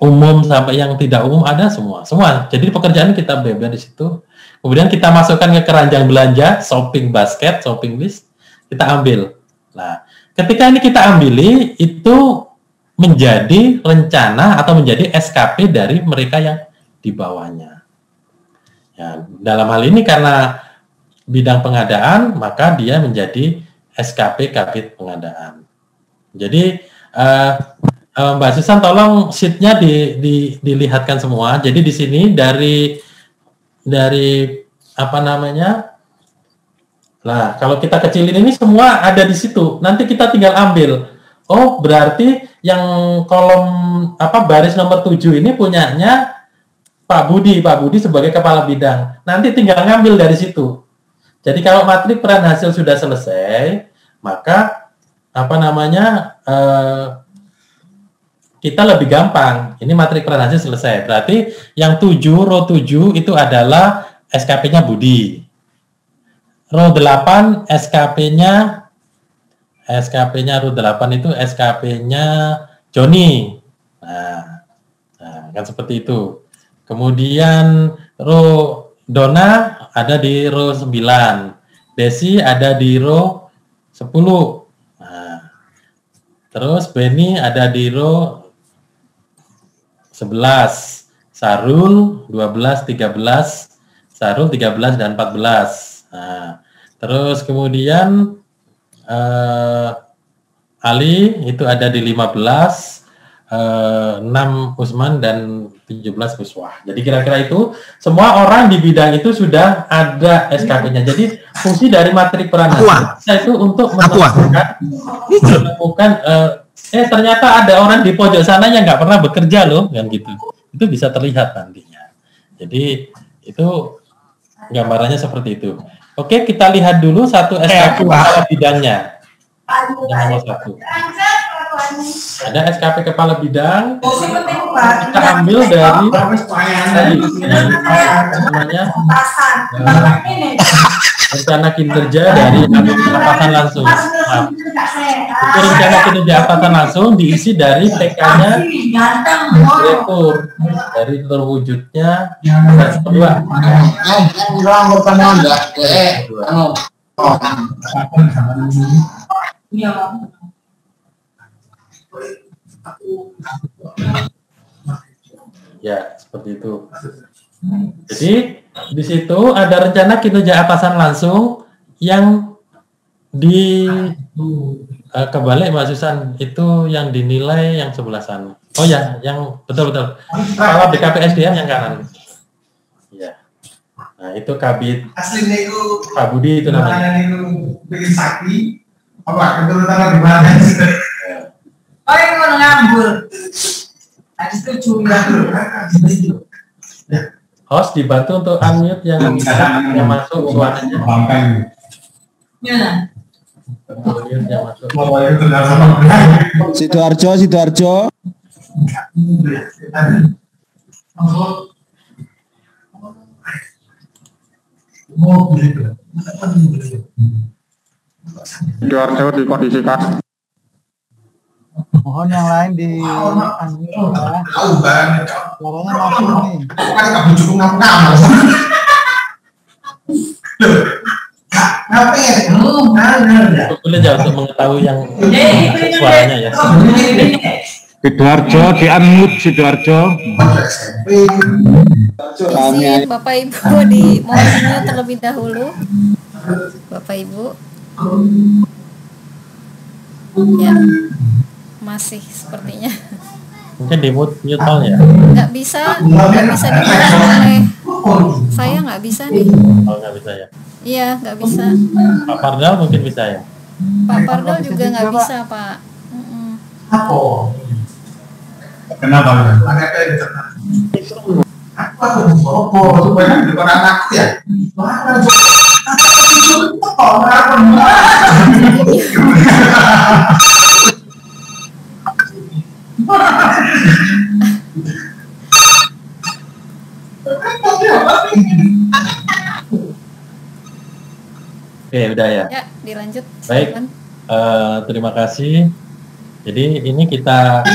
umum sampai yang tidak umum, ada semua. Jadi pekerjaan kita beber di situ. Kemudian kita masukkan ke keranjang belanja, shopping basket, shopping list, kita ambil. Nah, ketika ini kita ambili, itu menjadi rencana atau menjadi SKP dari mereka yang di bawahnya. Ya, dalam hal ini karena bidang pengadaan, maka dia menjadi SKP Kabid Pengadaan. Jadi Mbak Susan, tolong sheet-nya dilihatkan semua. Jadi di sini dari Nah, kalau kita kecilin ini semua ada di situ. Nanti kita tinggal ambil. Oh, berarti yang kolom baris nomor 7 ini punyanya Pak Budi sebagai kepala bidang. Nanti tinggal ngambil dari situ. Jadi kalau matrik peran hasil sudah selesai, maka kita lebih gampang. Ini matrik peran hasil selesai. Berarti yang 7, row 7 itu adalah SKP-nya Budi. Row 8 SKP-nya row 8 itu SKP-nya Joni. Nah, kan seperti itu. Kemudian row Dona ada di row 9. Desi ada di row 10. Nah, terus Benny ada di row 11. Sarul 12, 13. Sarul 13 dan 14. Nah, terus kemudian Ali itu ada di 15, 6 Usman dan 17 Uswah. Jadi kira-kira itu semua orang di bidang itu sudah ada SKP-nya. Jadi fungsi dari matrik peran hasil itu untuk menemukan ternyata ada orang di pojok sana yang nggak pernah bekerja loh, kan gitu. Itu bisa terlihat nantinya. Jadi itu gambarannya seperti itu. Oke, kita lihat dulu satu SKP kepala bidangnya. Yang nomor 1. Ada SKP kepala bidang. Kita ambil dari rencana kinerja dari atasan langsung. Nah, itu rencana kinerja atasan langsung diisi dari PK-nya direktur, dari terwujudnya kedua. Ya, seperti itu. Jadi di situ ada rencana kinerja atasan langsung yang kebalik Mbak Susan, itu yang dinilai yang sebelah sana. Oh ya, yang betul-betul. Kalau BKPSDM yang kanan. Ya. Nah, itu Kabid Pak Budi itu namanya. Bikin sakti. Apa keturunan di mana? Oh, yang mau ngambul. Habis itu curi. Host dibantu untuk unmute yang masuk suaranya. Ya. Unmute yang masuk. Sidoarjo. Sidoarjo dikondisikan. Mohon yang lain di unmute ya. Suaranya masuk nih. Kan kamu cukup ngapa? Apa ya? Boleh ya untuk mengetahui yang suaranya ya. Sidoarjo di unmute Sidoarjo. Izin Bapak Ibu di mohon terlebih dahulu. Bapak Ibu. Ya. masih sepertinya. Mungkin di mute ya. Nggak bisa dibuka oleh saya, nggak bisa nih. Oh, nggak bisa ya. Iya, nggak bisa. Pak Pardal mungkin bisa ya. Pak Pardal juga nggak bisa, Pak. Kenapa? Apa tuh supaya di depan anakku ya? Oke, udah ya. Ya, dilanjut. Baik. Silakan. Terima kasih. Jadi ini kita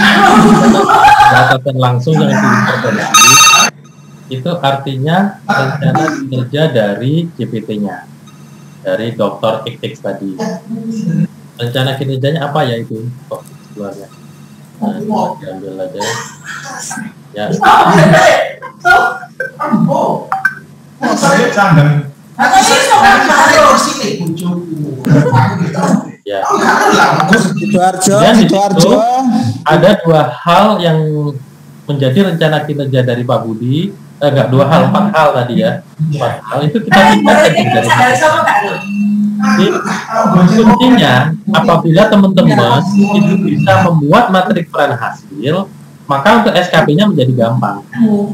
catatan langsung yang diintervensi. Itu artinya rencana kinerja dari GPT-nya, dari Dr. X tadi. Rencana kinerjanya apa ya itu? Kok keluarnya? Nah, diambil aja. Ya. Ya. Dan di situ ada dua hal yang menjadi rencana kinerja dari Pak Budi. Enggak, dua hal, 4 hal tadi ya. 4 hal itu kita tingkatkan dari jadi kuncinya apabila teman-teman itu bisa membuat matrik peran hasil, maka untuk SKP-nya menjadi gampang.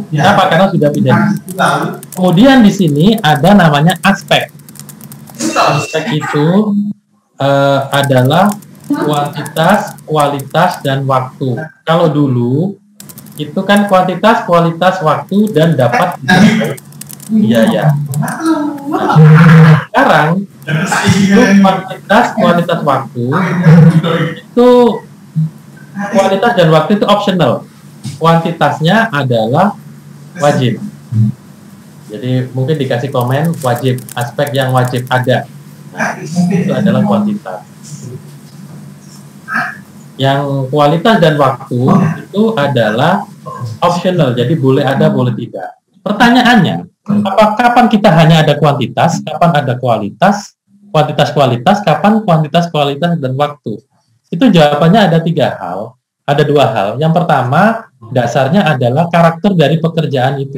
Kenapa? Karena sudah pindah. Kemudian di sini ada namanya aspek. Aspek itu adalah kuantitas, kualitas, dan waktu. Kalau dulu itu kan kuantitas, kualitas, waktu, dan dapat biaya. Nah, sekarang itu kualitas, waktu itu kualitas dan waktu itu optional. Kuantitasnya adalah wajib. Jadi mungkin dikasih komen wajib, aspek yang wajib ada. Nah, itu adalah kuantitas. Yang kualitas dan waktu itu adalah optional, jadi boleh ada, boleh tidak. Pertanyaannya, kapan kita hanya ada kuantitas, kapan ada kualitas, kualitas, kapan kuantitas, kualitas, dan waktu? Itu jawabannya ada 3 hal, ada 2 hal. Yang pertama, dasarnya adalah karakter dari pekerjaan itu.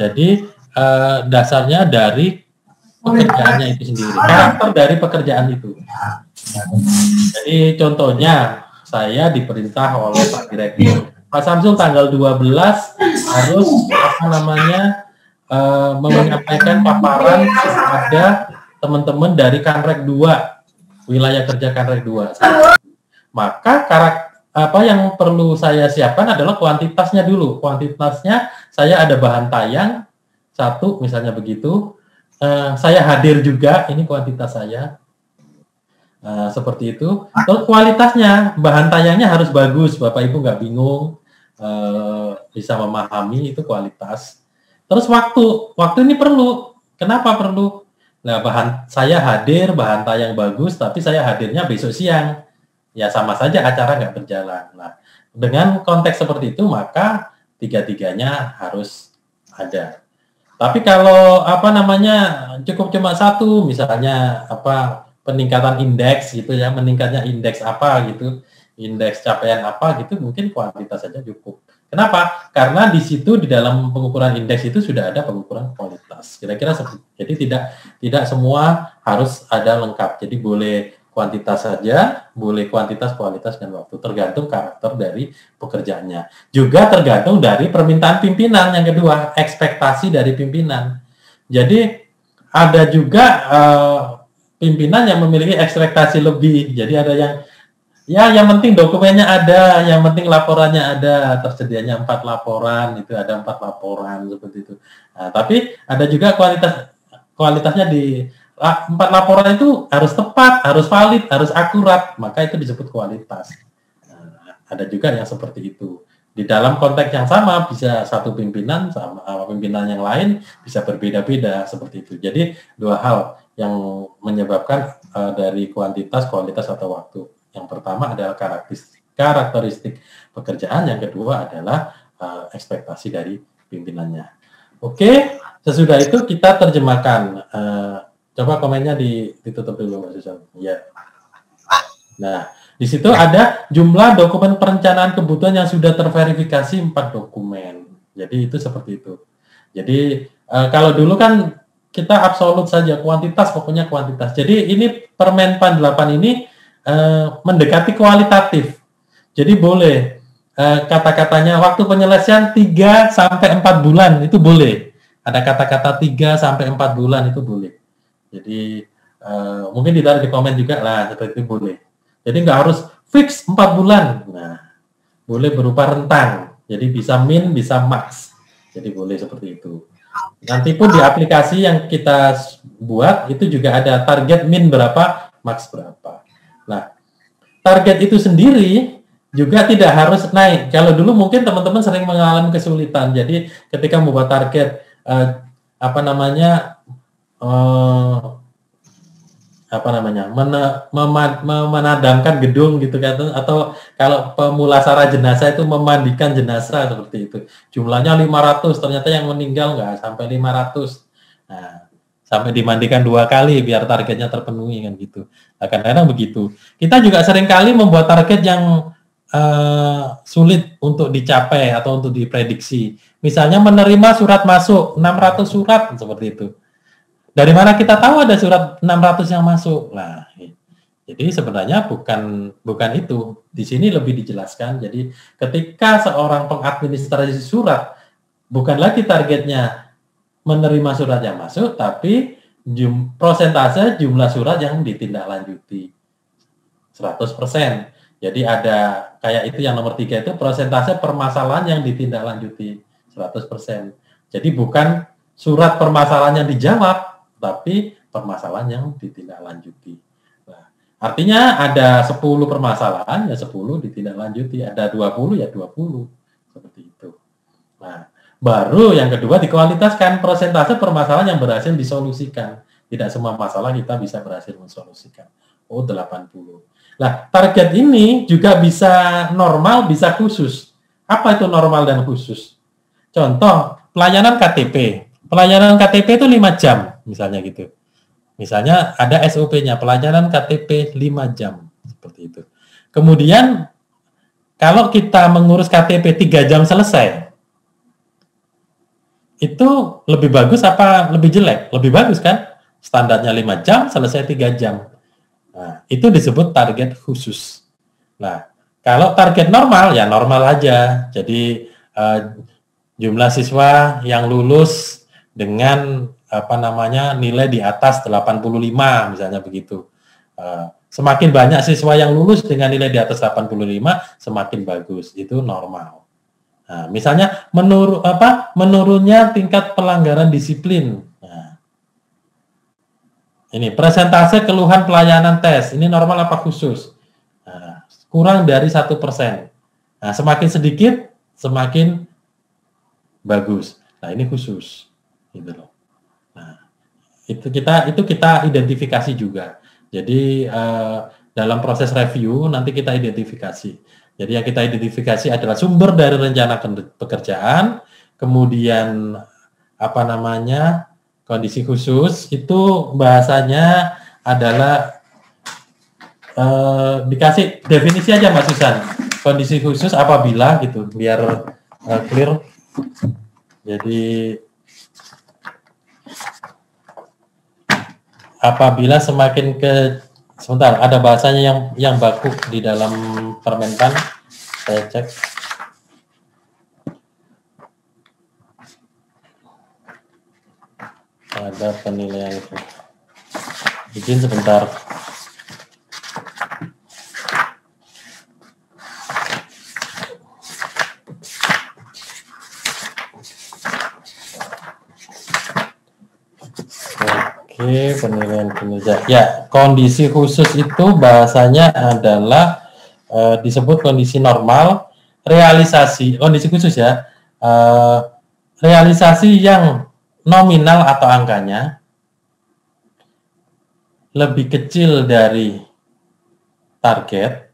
Jadi, dasarnya dari pekerjaannya itu sendiri, karakter dari pekerjaan itu. Jadi contohnya saya diperintah oleh Pak Direktur, Pak Samsul tanggal 12 harus menyampaikan paparan kepada teman-teman dari Kanrek 2, wilayah kerja Kanrek 2. Maka apa yang perlu saya siapkan adalah kuantitasnya dulu. Kuantitasnya saya ada bahan tayang 1 misalnya begitu. Saya hadir juga, ini kuantitas saya. Seperti itu. Terus kualitasnya, bahan tayangnya harus bagus, Bapak Ibu nggak bingung, bisa memahami, itu kualitas. Terus waktu ini perlu. Kenapa perlu? Nah, saya hadir, bahan tayang bagus, tapi saya hadirnya besok siang. Ya sama saja acara nggak berjalan. Nah, dengan konteks seperti itu, maka 3-tiganya harus ada. Tapi kalau cukup cuma 1, misalnya peningkatan indeks gitu ya, meningkatnya indeks apa gitu, indeks capaian apa gitu, mungkin kuantitas saja cukup. Kenapa? Karena di situ di dalam pengukuran indeks itu sudah ada pengukuran kualitas. Kira-kira seperti. Jadi tidak semua harus ada lengkap. Jadi boleh kuantitas saja, boleh kuantitas, kualitas, dan waktu, tergantung karakter dari pekerjaannya. Juga tergantung dari permintaan pimpinan. Yang kedua, ekspektasi dari pimpinan. Jadi ada juga pimpinan yang memiliki ekspektasi lebih. Jadi ada yang penting dokumennya ada, yang penting laporannya ada, tersedianya 4 laporan, itu ada 4 laporan seperti itu. Nah, tapi ada juga kualitasnya di 4 laporan itu harus tepat, harus valid, harus akurat, maka itu disebut kualitas. Nah, ada juga yang seperti itu. Di dalam konteks yang sama bisa satu pimpinan sama pimpinan yang lain bisa berbeda-beda seperti itu. Jadi 2 hal yang menyebabkan dari kuantitas, kualitas, atau waktu. Yang pertama adalah karakteristik pekerjaan, yang kedua adalah ekspektasi dari pimpinannya. Oke, sesudah itu kita terjemahkan. Coba komennya ditutup dulu, Mbak Susan. Ya. Nah, di situ ada jumlah dokumen perencanaan kebutuhan yang sudah terverifikasi 4 dokumen. Jadi itu seperti itu. Jadi kalau dulu kan kita absolut saja, kuantitas, pokoknya kuantitas. Jadi ini Permenpan 8 ini mendekati kualitatif. Jadi boleh kata-katanya waktu penyelesaian 3 sampai 4 bulan itu boleh. Ada kata-kata 3 sampai 4 bulan itu boleh. Jadi mungkin ditaruh di komen juga lah, seperti itu boleh. Jadi nggak harus fix 4 bulan. Nah, boleh berupa rentang. Jadi bisa min, bisa max. Jadi boleh seperti itu. Nanti pun di aplikasi yang kita buat itu juga ada target min berapa, max berapa. Nah, target itu sendiri juga tidak harus naik. Kalau dulu mungkin teman-teman sering mengalami kesulitan. Jadi ketika membuat target memadamkan gedung gitu kan, atau kalau pemulasara jenazah itu memandikan jenazah seperti itu. Jumlahnya 500, ternyata yang meninggal nggak sampai 500. Nah, sampai dimandikan 2 kali biar targetnya terpenuhi kan gitu. Nah, kadang-kadang begitu. Kita juga sering kali membuat target yang sulit untuk dicapai atau untuk diprediksi. Misalnya menerima surat masuk 600 surat seperti itu. Dari mana kita tahu ada surat 600 yang masuk? Nah, jadi sebenarnya bukan itu. Di sini lebih dijelaskan. Jadi ketika seorang pengadministrasi surat bukan lagi targetnya menerima surat yang masuk, tapi prosentase jumlah surat yang ditindaklanjuti 100%. Jadi ada kayak itu yang nomor 3 itu persentase permasalahan yang ditindaklanjuti 100%. Jadi bukan surat permasalahan yang dijawab, tapi permasalahan yang ditindaklanjuti. Nah, artinya ada 10 permasalahan, ya 10 ditindaklanjuti. Ada 20, ya 20. Seperti itu. Nah, baru yang kedua dikualitaskan persentase permasalahan yang berhasil disolusikan. Tidak semua masalah kita bisa berhasil mensolusikan. 80. Nah, target ini juga bisa normal, bisa khusus. Apa itu normal dan khusus? Contoh, pelayanan KTP. Pelayanan KTP itu 5 jam, misalnya gitu. Misalnya ada SOP-nya, pelayanan KTP 5 jam. Seperti itu. Kemudian, kalau kita mengurus KTP 3 jam selesai, itu lebih bagus apa lebih jelek? Lebih bagus kan? Standarnya 5 jam, selesai 3 jam. Nah, itu disebut target khusus. Nah, kalau target normal, ya normal aja. Jadi, jumlah siswa yang lulus dengan nilai di atas 85, misalnya begitu. Semakin banyak siswa yang lulus dengan nilai di atas 85, semakin bagus. Itu normal. Nah, misalnya menurunnya tingkat pelanggaran disiplin. Nah, ini persentase keluhan pelayanan tes, ini normal apa khusus? Nah, kurang dari 1%. Nah, semakin sedikit, semakin bagus. Nah, ini khusus, gitu loh. Nah, itu kita identifikasi juga. Jadi dalam proses review nanti kita identifikasi. Jadi yang kita identifikasi adalah sumber dari rencana pekerjaan, kemudian kondisi khusus itu bahasanya adalah dikasih definisi aja Mbak Susan. Kondisi khusus apabila gitu biar clear. Jadi apabila semakin sebentar ada bahasanya yang baku di dalam Permenpan, saya cek. Ada penilaian izin sebentar. Oke, penilaian kinerja. Ya, kondisi khusus itu bahasanya adalah disebut kondisi normal, realisasi, kondisi khusus ya, realisasi yang nominal atau angkanya lebih kecil dari target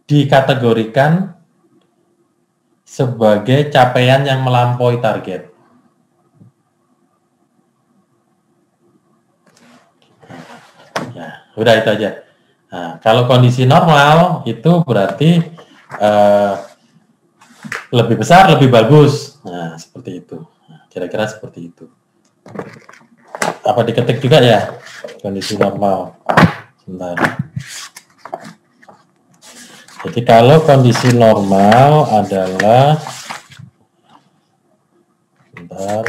dikategorikan sebagai capaian yang melampaui target. Ya, udah itu aja. Nah, kalau kondisi normal itu berarti lebih besar, lebih bagus. Nah, seperti itu. Nah, kira-kira seperti itu. Apa diketik juga ya? Kondisi normal. Sebentar. Jadi kalau kondisi normal adalah, sebentar.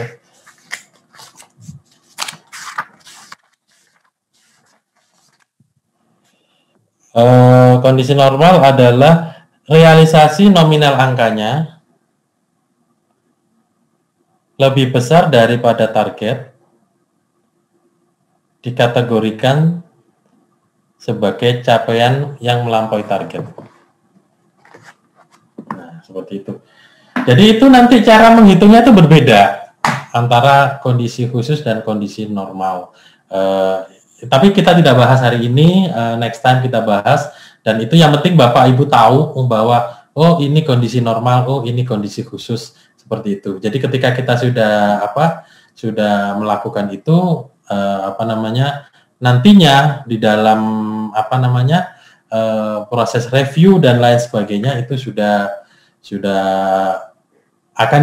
Kondisi normal adalah realisasi nominal angkanya lebih besar daripada target, dikategorikan sebagai capaian yang melampaui target. Nah, seperti itu. Jadi itu nanti cara menghitungnya itu berbeda antara kondisi khusus dan kondisi normal. Tapi kita tidak bahas hari ini, next time kita bahas. Dan itu yang penting Bapak Ibu tahu bahwa oh ini kondisi normal, oh ini kondisi khusus, seperti itu. Jadi ketika kita sudah melakukan itu, nantinya di dalam proses review dan lain sebagainya itu sudah akan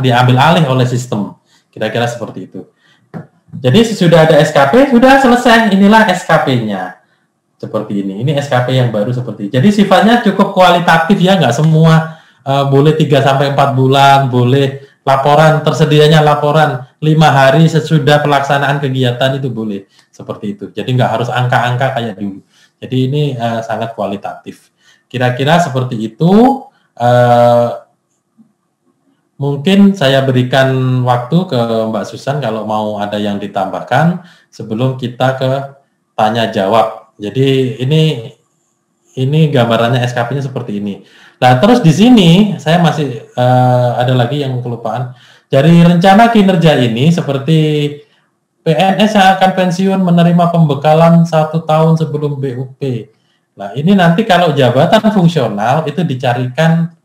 diambil alih oleh sistem, kira-kira seperti itu. Jadi sudah ada SKP, sudah selesai, inilah SKP-nya seperti ini. Ini SKP yang baru seperti ini. Jadi sifatnya cukup kualitatif ya, nggak semua boleh 3-4 bulan, boleh laporan, tersedianya laporan 5 hari sesudah pelaksanaan kegiatan itu boleh, seperti itu. Jadi nggak harus angka-angka kayak dulu. Jadi ini sangat kualitatif. Kira-kira seperti itu. Mungkin saya berikan waktu ke Mbak Susan kalau mau ada yang ditambahkan sebelum kita ke tanya jawab. Jadi ini gambarannya SKP-nya seperti ini. Nah, terus di sini saya masih ada lagi yang kelupaan. Dari rencana kinerja ini seperti PNS yang akan pensiun menerima pembekalan 1 tahun sebelum BUP. Nah, ini nanti kalau jabatan fungsional itu dicarikan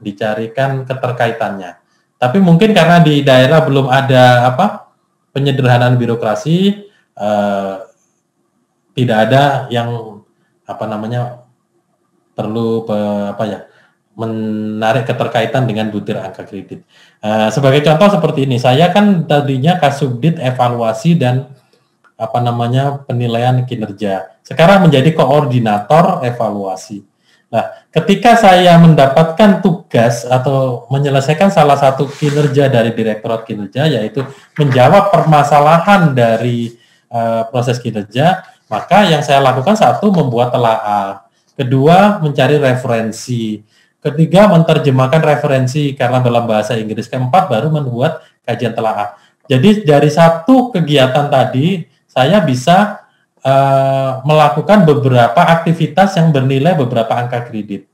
dicarikan keterkaitannya. Tapi mungkin karena di daerah belum ada penyederhanaan birokrasi, tidak ada yang perlu menarik keterkaitan dengan butir angka kredit. Sebagai contoh seperti ini, saya kan tadinya Kasubdit evaluasi dan penilaian kinerja. Sekarang menjadi koordinator evaluasi. Nah, ketika saya mendapatkan tugas atau menyelesaikan salah satu kinerja dari Direktorat Kinerja, yaitu menjawab permasalahan dari proses kinerja, maka yang saya lakukan satu, membuat telaah. Kedua, mencari referensi. Ketiga, menerjemahkan referensi karena dalam bahasa Inggris. Keempat, baru membuat kajian telaah. Jadi dari satu kegiatan tadi, saya bisa melakukan beberapa aktivitas yang bernilai beberapa angka kredit.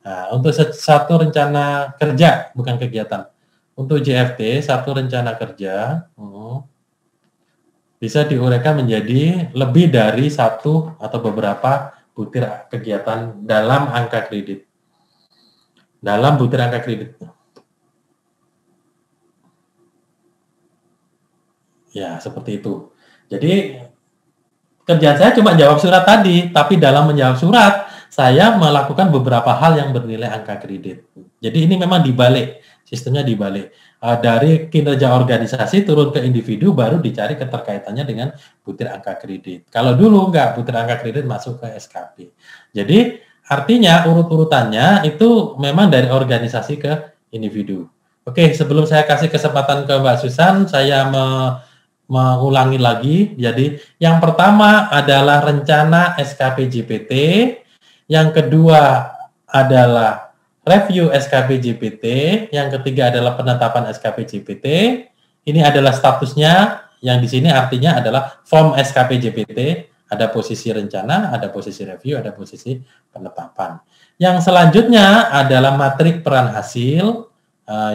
Nah, untuk satu rencana kerja, bukan kegiatan. Untuk JFT, satu rencana kerja bisa diuraikan menjadi lebih dari satu atau beberapa butir kegiatan dalam angka kredit. Dalam butir angka kredit. Ya, seperti itu. Jadi kerjaan saya cuma jawab surat tadi, tapi dalam menjawab surat, saya melakukan beberapa hal yang bernilai angka kredit. Jadi ini memang dibalik, sistemnya dibalik. Dari kinerja organisasi turun ke individu, baru dicari keterkaitannya dengan butir angka kredit. Kalau dulu enggak, butir angka kredit masuk ke SKP. Jadi artinya urut-urutannya itu memang dari organisasi ke individu. Oke, sebelum saya kasih kesempatan ke Mbak Susan, saya mengulangi lagi. Jadi yang pertama adalah rencana SKP JPT, yang kedua adalah review SKP JPT, yang ketiga adalah penetapan SKP JPT. Ini adalah statusnya, yang di sini artinya adalah form SKP JPT, ada posisi rencana, ada posisi review, ada posisi penetapan. Yang selanjutnya adalah matrik peran hasil.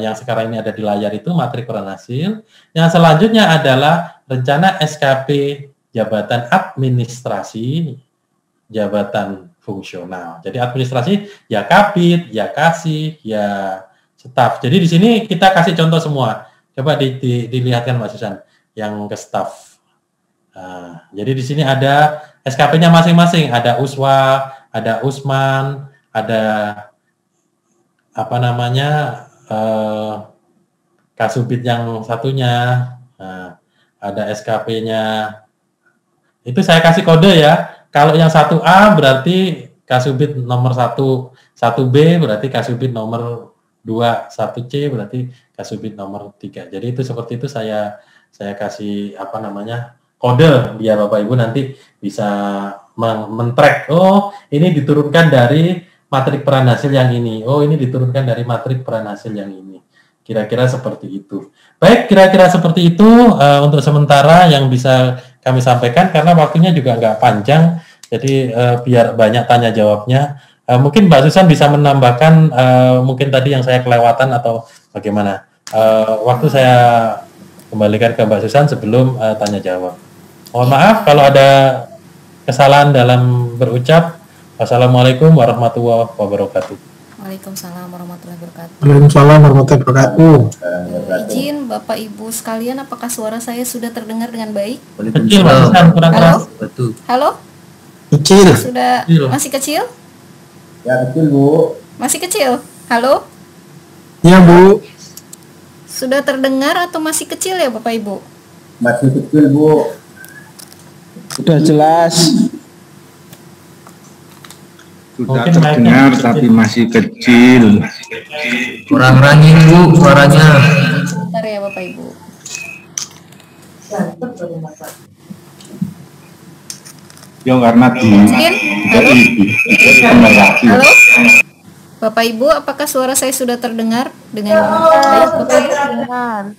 Yang sekarang ini ada di layar itu matrik peran hasil. Yang selanjutnya adalah rencana SKP jabatan administrasi, jabatan fungsional. Jadi administrasi ya kabid, ya kasih, ya staf. Jadi di sini kita kasih contoh semua. Coba dilihatkan Mbak Susan yang ke staf. Jadi di sini ada SKP-nya masing-masing, ada Uswa, ada Usman, ada apa namanya Kasubit yang satunya, ada SKP-nya. Itu saya kasih kode ya. Kalau yang 1A berarti Kasubit nomor 1B berarti Kasubit nomor 2, 1C berarti Kasubit nomor 3. Jadi itu seperti itu saya kasih apa namanya kode biar Bapak Ibu nanti bisa men-track. Oh, ini diturunkan dari matrik peran hasil yang ini. Oh, ini diturunkan dari matrik peran hasil yang ini. Kira-kira seperti itu. Baik, kira-kira seperti itu untuk sementara yang bisa kami sampaikan karena waktunya juga nggak panjang. Jadi biar banyak tanya jawabnya. Mungkin Mbak Susan bisa menambahkan mungkin tadi yang saya kelewatan atau bagaimana. Waktu saya kembalikan ke Mbak Susan sebelum tanya jawab. Mohon maaf kalau ada kesalahan dalam berucap. Wassalamualaikum warahmatullahi wabarakatuh. Waalaikumsalam warahmatullahi wabarakatuh. Waalaikumsalam warahmatullahi wabarakatuh. Izin Bapak Ibu sekalian, apakah suara saya sudah terdengar dengan baik? Kecil Mbak Susan, kurang keras. Halo? Kecil. Sudah masih kecil? Ya betul Bu. Masih kecil? Halo? Ya Bu. Sudah terdengar atau masih kecil ya Bapak Ibu? Masih kecil Bu. Sudah jelas. Sudah Mungkin terdengar mic-nya tapi masih kecil. Kurang-kurangin Bu suaranya. Sebentar ya Bapak Ibu. Ya karena di Izin? Halo? Halo? Halo? Bapak Ibu, apakah suara saya sudah terdengar dengan baik Bapak Ibu?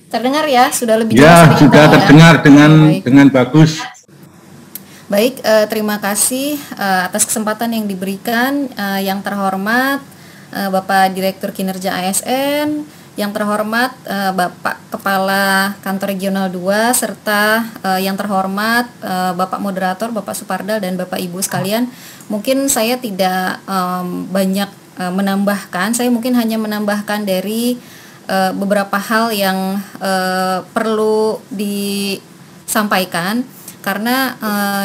Terdengar ya? Sudah lebih jelas Ya, sedikit sudah ya? terdengar Baik. dengan bagus. Baik, terima kasih atas kesempatan yang diberikan. Yang terhormat Bapak Direktur Kinerja ASN, yang terhormat Bapak Kepala Kantor Regional 2, serta yang terhormat Bapak Moderator, Bapak Supardal, dan Bapak Ibu sekalian. Mungkin saya tidak banyak menambahkan, saya mungkin hanya menambahkan dari beberapa hal yang perlu disampaikan. Karena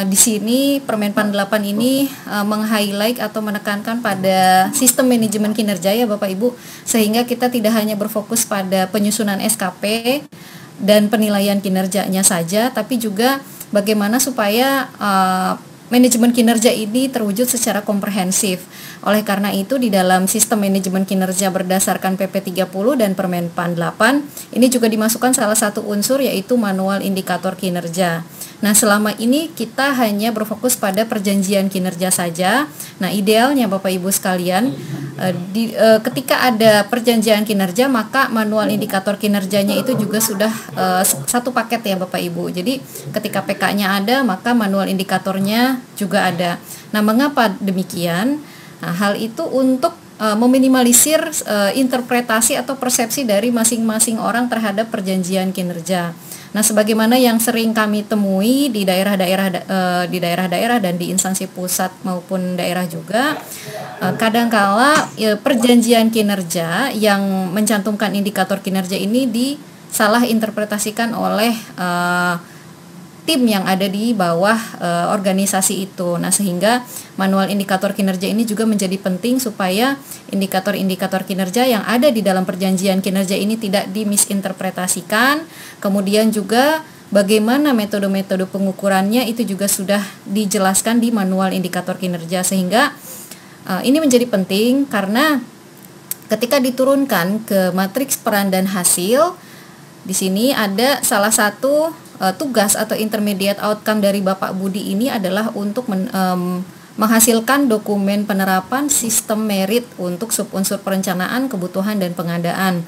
di sini Permenpan 8 ini meng-highlight atau menekankan pada sistem manajemen kinerja ya Bapak Ibu, sehingga kita tidak hanya berfokus pada penyusunan SKP dan penilaian kinerjanya saja, tapi juga bagaimana supaya manajemen kinerja ini terwujud secara komprehensif. Oleh karena itu di dalam sistem manajemen kinerja berdasarkan PP 30 dan Permenpan 8 ini juga dimasukkan salah satu unsur yaitu manual indikator kinerja. Nah, selama ini kita hanya berfokus pada perjanjian kinerja saja. Nah, idealnya Bapak Ibu sekalian, ketika ada perjanjian kinerja, maka manual indikator kinerjanya itu juga sudah satu paket ya Bapak Ibu. Jadi, ketika PK-nya ada, maka manual indikatornya juga ada. Nah, mengapa demikian? Nah, hal itu untuk meminimalisir interpretasi atau persepsi dari masing-masing orang terhadap perjanjian kinerja. Nah, sebagaimana yang sering kami temui di daerah-daerah dan di instansi pusat maupun daerah juga, kadangkala perjanjian kinerja yang mencantumkan indikator kinerja ini disalah interpretasikan oleh tim yang ada di bawah organisasi itu. Nah, sehingga manual indikator kinerja ini juga menjadi penting supaya indikator-indikator kinerja yang ada di dalam perjanjian kinerja ini tidak dimisinterpretasikan. Kemudian juga bagaimana metode-metode pengukurannya itu juga sudah dijelaskan di manual indikator kinerja, sehingga ini menjadi penting karena ketika diturunkan ke matriks peran dan hasil, di sini ada salah satu tugas atau intermediate outcome dari Bapak Budi ini adalah untuk menghasilkan dokumen penerapan sistem merit untuk subunsur perencanaan, kebutuhan, dan pengadaan.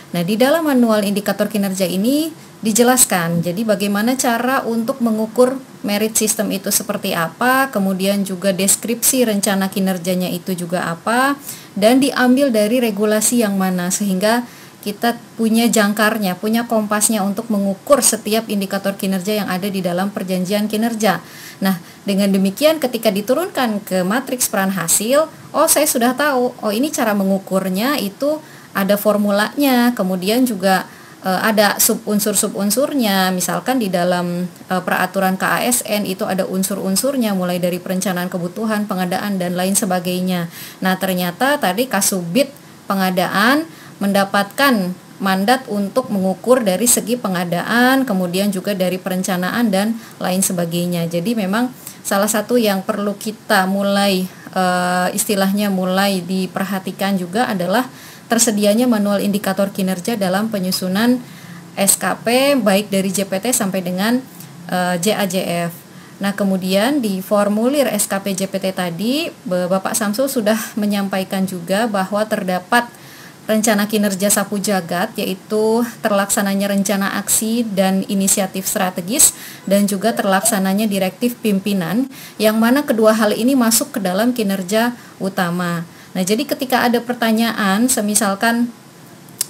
Nah, di dalam manual indikator kinerja ini dijelaskan, jadi bagaimana cara untuk mengukur merit sistem itu seperti apa, kemudian juga deskripsi rencana kinerjanya itu juga apa, dan diambil dari regulasi yang mana, sehingga kita punya jangkarnya, punya kompasnya untuk mengukur setiap indikator kinerja yang ada di dalam perjanjian kinerja. Nah, dengan demikian ketika diturunkan ke matriks peran hasil, saya sudah tahu, ini cara mengukurnya itu ada formulanya, kemudian juga ada subunsur-subunsurnya. Misalkan di dalam peraturan KASN itu ada unsur-unsurnya mulai dari perencanaan kebutuhan, pengadaan dan lain sebagainya. Nah, ternyata tadi Kasubit pengadaan mendapatkan mandat untuk mengukur dari segi pengadaan, kemudian juga dari perencanaan dan lain sebagainya. Jadi memang salah satu yang perlu kita mulai istilahnya mulai diperhatikan juga adalah tersedianya manual indikator kinerja dalam penyusunan SKP baik dari JPT sampai dengan JAJF. Nah, kemudian di formulir SKP JPT tadi Bapak Samsul sudah menyampaikan juga bahwa terdapat rencana kinerja sapu jagat, yaitu terlaksananya rencana aksi dan inisiatif strategis dan juga terlaksananya direktif pimpinan, yang mana kedua hal ini masuk ke dalam kinerja utama. Nah, jadi ketika ada pertanyaan, semisalkan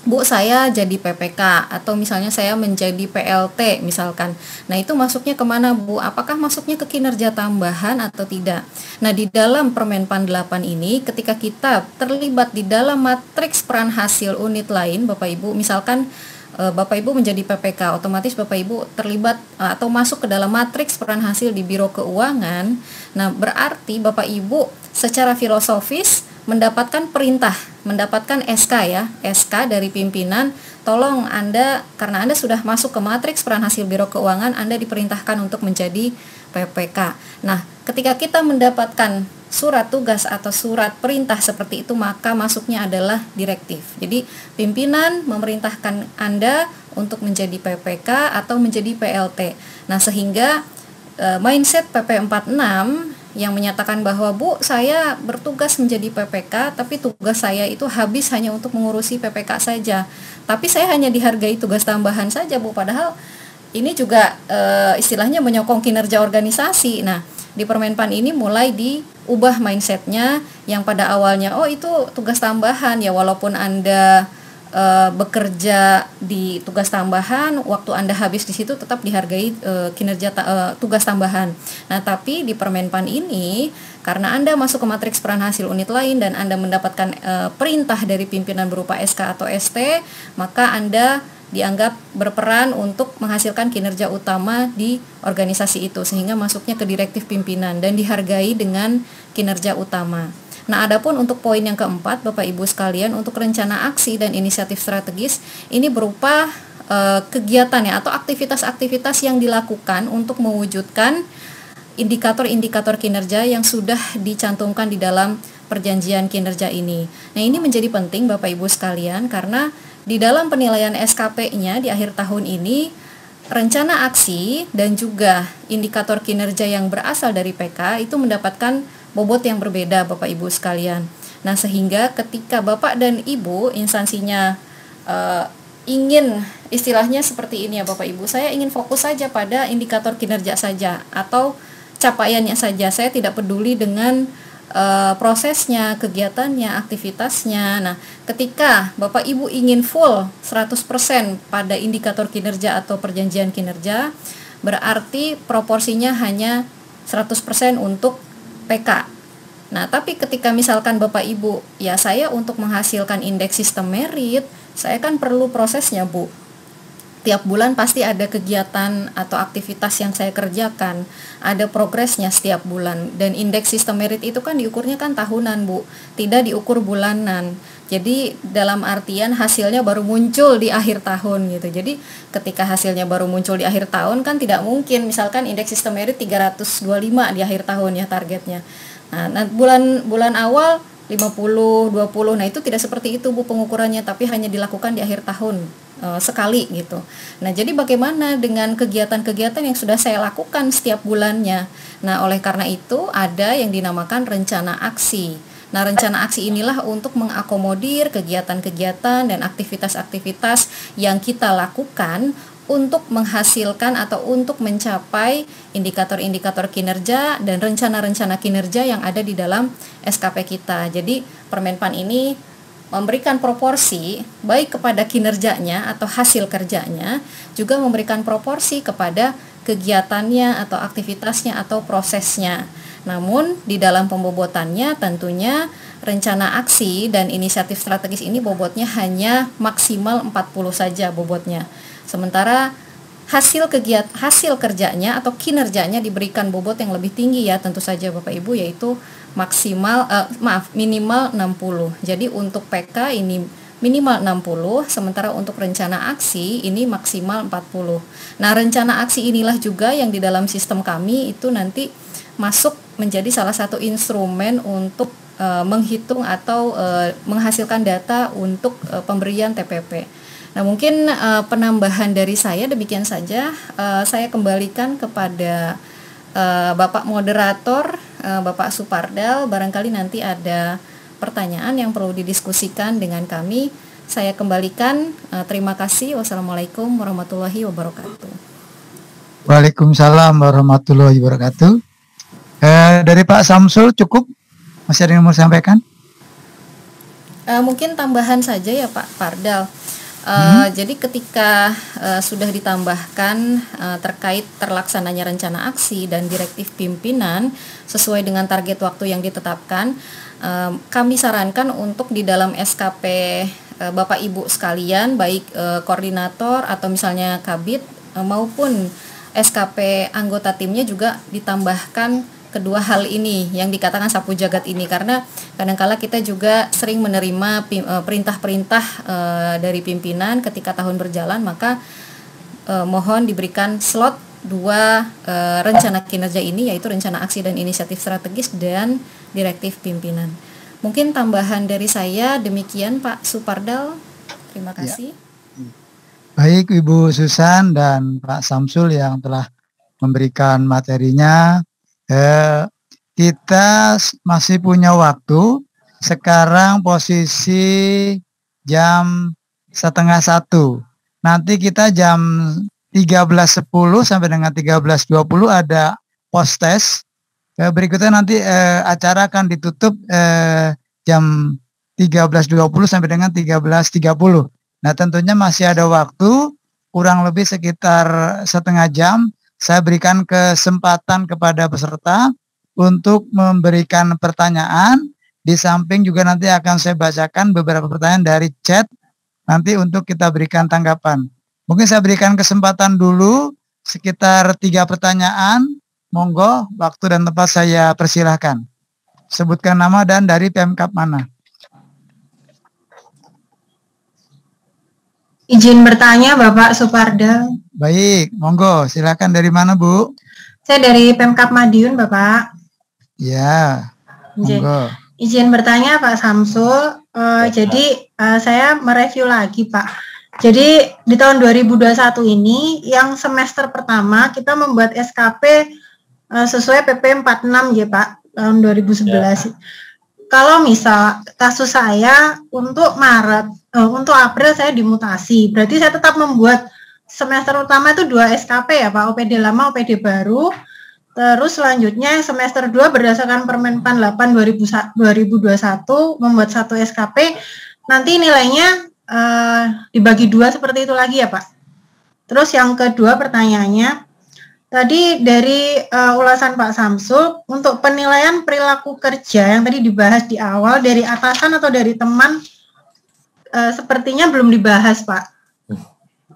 Bu, saya jadi PPK atau misalnya saya menjadi PLT misalkan. Nah, itu masuknya kemana Bu? Apakah masuknya ke kinerja tambahan atau tidak? Nah, di dalam Permenpan 8 ini ketika kita terlibat di dalam matriks peran hasil unit lain, Bapak Ibu, misalkan Bapak Ibu menjadi PPK, otomatis Bapak Ibu terlibat atau masuk ke dalam matriks peran hasil di Biro Keuangan. Nah, berarti Bapak Ibu secara filosofis mendapatkan perintah, mendapatkan SK ya, SK dari pimpinan, tolong Anda, karena Anda sudah masuk ke matriks peran hasil Biro Keuangan, Anda diperintahkan untuk menjadi PPK. Nah, ketika kita mendapatkan surat tugas atau surat perintah seperti itu, maka masuknya adalah direktif. Jadi, pimpinan memerintahkan Anda untuk menjadi PPK atau menjadi PLT. Nah, sehingga mindset PP 46 yang menyatakan bahwa Bu, saya bertugas menjadi PPK, tapi tugas saya itu habis hanya untuk mengurusi PPK saja. Tapi saya hanya dihargai tugas tambahan saja Bu, padahal ini juga istilahnya menyokong kinerja organisasi. Nah, di Permenpan ini mulai diubah mindsetnya yang pada awalnya, oh itu tugas tambahan ya, walaupun Anda bekerja di tugas tambahan, waktu Anda habis di situ tetap dihargai kinerja tugas tambahan. Nah, tapi di Permenpan ini karena Anda masuk ke matriks peran hasil unit lain dan Anda mendapatkan perintah dari pimpinan berupa SK atau ST, maka Anda dianggap berperan untuk menghasilkan kinerja utama di organisasi itu, sehingga masuknya ke direktif pimpinan dan dihargai dengan kinerja utama. Nah, adapun untuk poin yang keempat, Bapak Ibu sekalian, untuk rencana aksi dan inisiatif strategis, ini berupa kegiatan ya, atau aktivitas-aktivitas yang dilakukan untuk mewujudkan indikator-indikator kinerja yang sudah dicantumkan di dalam perjanjian kinerja ini. Nah, ini menjadi penting Bapak Ibu sekalian, karena di dalam penilaian SKP-nya di akhir tahun ini, rencana aksi dan juga indikator kinerja yang berasal dari PK itu mendapatkan bobot yang berbeda Bapak Ibu sekalian. Nah, sehingga ketika Bapak dan Ibu instansinya ingin istilahnya seperti ini ya Bapak Ibu, saya ingin fokus saja pada indikator kinerja saja atau capaiannya saja, saya tidak peduli dengan prosesnya, kegiatannya, aktivitasnya. Nah, ketika Bapak Ibu ingin full 100% pada indikator kinerja atau perjanjian kinerja, berarti proporsinya hanya 100% untuk PK. Nah, tapi ketika misalkan Bapak Ibu, ya saya untuk menghasilkan indeks sistem merit, saya kan perlu prosesnya Bu. Tiap bulan pasti ada kegiatan atau aktivitas yang saya kerjakan, ada progresnya setiap bulan, dan indeks sistem merit itu kan diukurnya kan tahunan Bu, tidak diukur bulanan. Jadi dalam artian hasilnya baru muncul di akhir tahun gitu. Jadi ketika hasilnya baru muncul di akhir tahun kan tidak mungkin misalkan indeks sistem merit 325 di akhir tahun ya targetnya. Nah, bulan awal 50, 20. Nah, itu tidak seperti itu Bu pengukurannya, tapi hanya dilakukan di akhir tahun sekali gitu. Nah, jadi bagaimana dengan kegiatan-kegiatan yang sudah saya lakukan setiap bulannya? Nah, oleh karena itu ada yang dinamakan rencana aksi. Nah, rencana aksi inilah untuk mengakomodir kegiatan-kegiatan dan aktivitas-aktivitas yang kita lakukan untuk menghasilkan atau untuk mencapai indikator-indikator kinerja dan rencana-rencana kinerja yang ada di dalam SKP kita. Jadi, Permenpan ini memberikan proporsi baik kepada kinerjanya atau hasil kerjanya, juga memberikan proporsi kepada kegiatannya atau aktivitasnya atau prosesnya. Namun di dalam pembobotannya tentunya rencana aksi dan inisiatif strategis ini bobotnya hanya maksimal 40 saja bobotnya. Sementara hasil kerjanya atau kinerjanya diberikan bobot yang lebih tinggi ya tentu saja Bapak Ibu, yaitu minimal 60. Jadi untuk PK ini minimal 60, sementara untuk rencana aksi ini maksimal 40. Nah, rencana aksi inilah juga yang di dalam sistem kami itu nanti masuk menjadi salah satu instrumen untuk menghitung atau menghasilkan data untuk pemberian TPP. Nah, mungkin penambahan dari saya demikian saja. Saya kembalikan kepada Bapak Moderator, Bapak Supardal, barangkali nanti ada pertanyaan yang perlu didiskusikan dengan kami. Saya kembalikan. Terima kasih. Wassalamualaikum warahmatullahi wabarakatuh. Waalaikumsalam warahmatullahi wabarakatuh. Dari Pak Samsul cukup? Masih ada yang mau sampaikan? Mungkin tambahan saja ya Pak Pardal. Jadi ketika sudah ditambahkan terkait terlaksananya rencana aksi dan direktif pimpinan sesuai dengan target waktu yang ditetapkan, kami sarankan untuk di dalam SKP Bapak Ibu sekalian, baik koordinator atau misalnya kabid maupun SKP anggota timnya juga ditambahkan kedua hal ini yang dikatakan sapu jagat ini, karena kadangkala kita juga sering menerima perintah-perintah dari pimpinan ketika tahun berjalan, maka mohon diberikan slot dua rencana kinerja ini, yaitu rencana aksi dan inisiatif strategis dan direktif pimpinan. Mungkin tambahan dari saya demikian Pak Supardal. Terima kasih. Ya. Baik Ibu Susan dan Pak Samsul yang telah memberikan materinya. Kita masih punya waktu. Sekarang posisi jam 12:30. Nanti kita jam 13:10 sampai dengan 13:20 ada post test. Berikutnya nanti acara akan ditutup jam 13:20 sampai dengan 13:30. Nah, tentunya masih ada waktu kurang lebih sekitar setengah jam. Saya berikan kesempatan kepada peserta untuk memberikan pertanyaan. Di samping juga nanti akan saya bacakan beberapa pertanyaan dari chat nanti untuk kita berikan tanggapan. Mungkin saya berikan kesempatan dulu sekitar 3 pertanyaan. Monggo, waktu dan tempat saya persilahkan. Sebutkan nama dan dari Pemkab mana. Izin bertanya Bapak Supardal. Baik, monggo, silakan dari mana Bu? Saya dari Pemkab Madiun Bapak. Ya, monggo. Izin bertanya Pak Samsul. Jadi saya mereview lagi Pak. Jadi di tahun 2021 ini yang semester pertama kita membuat SKP sesuai PP 46 ya Pak tahun 2011. Ya. Kalau misal kasus saya untuk Maret, untuk April saya dimutasi, berarti saya tetap membuat semester utama itu 2 SKP ya Pak, OPD lama, OPD baru. Terus selanjutnya semester 2 berdasarkan Permenpan 8 2021 membuat 1 SKP, nanti nilainya dibagi 2 seperti itu lagi ya Pak. Terus yang kedua pertanyaannya, tadi dari ulasan Pak Samsul, untuk penilaian perilaku kerja yang tadi dibahas di awal, dari atasan atau dari teman, sepertinya belum dibahas Pak.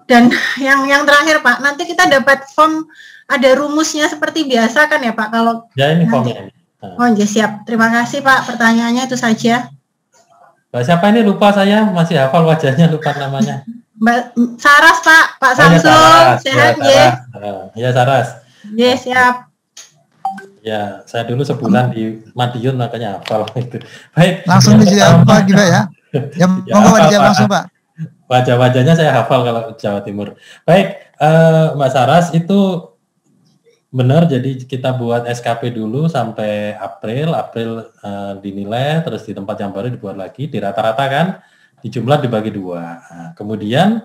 Dan yang terakhir Pak, nanti kita dapat form, ada rumusnya seperti biasa kan ya Pak? Kalau ya ini formnya. Oh ya siap, terima kasih Pak, pertanyaannya itu saja. Mbak siapa ini, lupa saya, masih hafal wajahnya, lupa namanya. Mbak Saras Pak Samsul, sehat ya? Ya Saras. Ya siap. Ya, saya dulu sebulan di Madiun makanya hafal itu. Baik. Langsung dijawab Pak juga ya. Ya monggo dijawab langsung Pak. Wajah-wajahnya saya hafal kalau Jawa Timur. Baik, Mbak Saras itu benar, jadi kita buat SKP dulu sampai April dinilai, terus di tempat yang baru dibuat lagi, di rata-rata kan, di jumlah dibagi 2. Nah, kemudian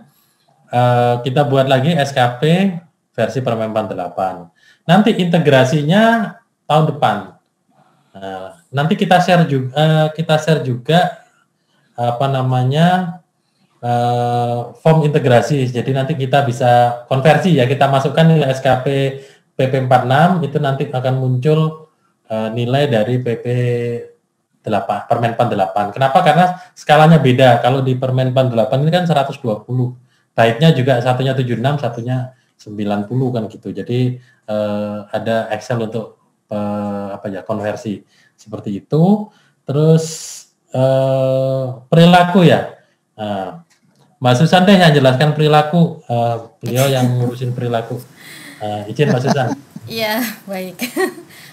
kita buat lagi SKP versi Permenpan 8. Nanti integrasinya tahun depan. Nanti kita share juga apa namanya form integrasi. Jadi nanti kita bisa konversi ya, kita masukkan nilai SKP PP 46 itu nanti akan muncul nilai dari PP 8, Permenpan 8. Kenapa? Karena skalanya beda. Kalau di Permenpan 8 ini kan 120. Baiknya juga satunya 76, satunya 90 kan gitu. Jadi ada Excel untuk konversi seperti itu. Terus perilaku ya. Mbak Susan deh yang jelaskan perilaku. Beliau yang ngurusin perilaku. Izin Mbak Susan. Iya, baik.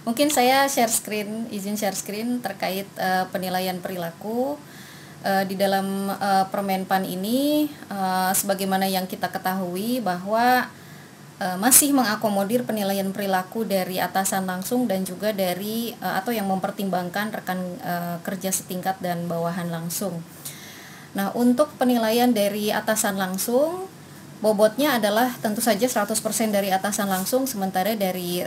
Mungkin saya izin share screen terkait penilaian perilaku. Di dalam Permenpan ini, sebagaimana yang kita ketahui bahwa masih mengakomodir penilaian perilaku dari atasan langsung dan juga dari atau yang mempertimbangkan rekan kerja setingkat dan bawahan langsung. Nah, untuk penilaian dari atasan langsung, bobotnya adalah tentu saja 100% dari atasan langsung, sementara dari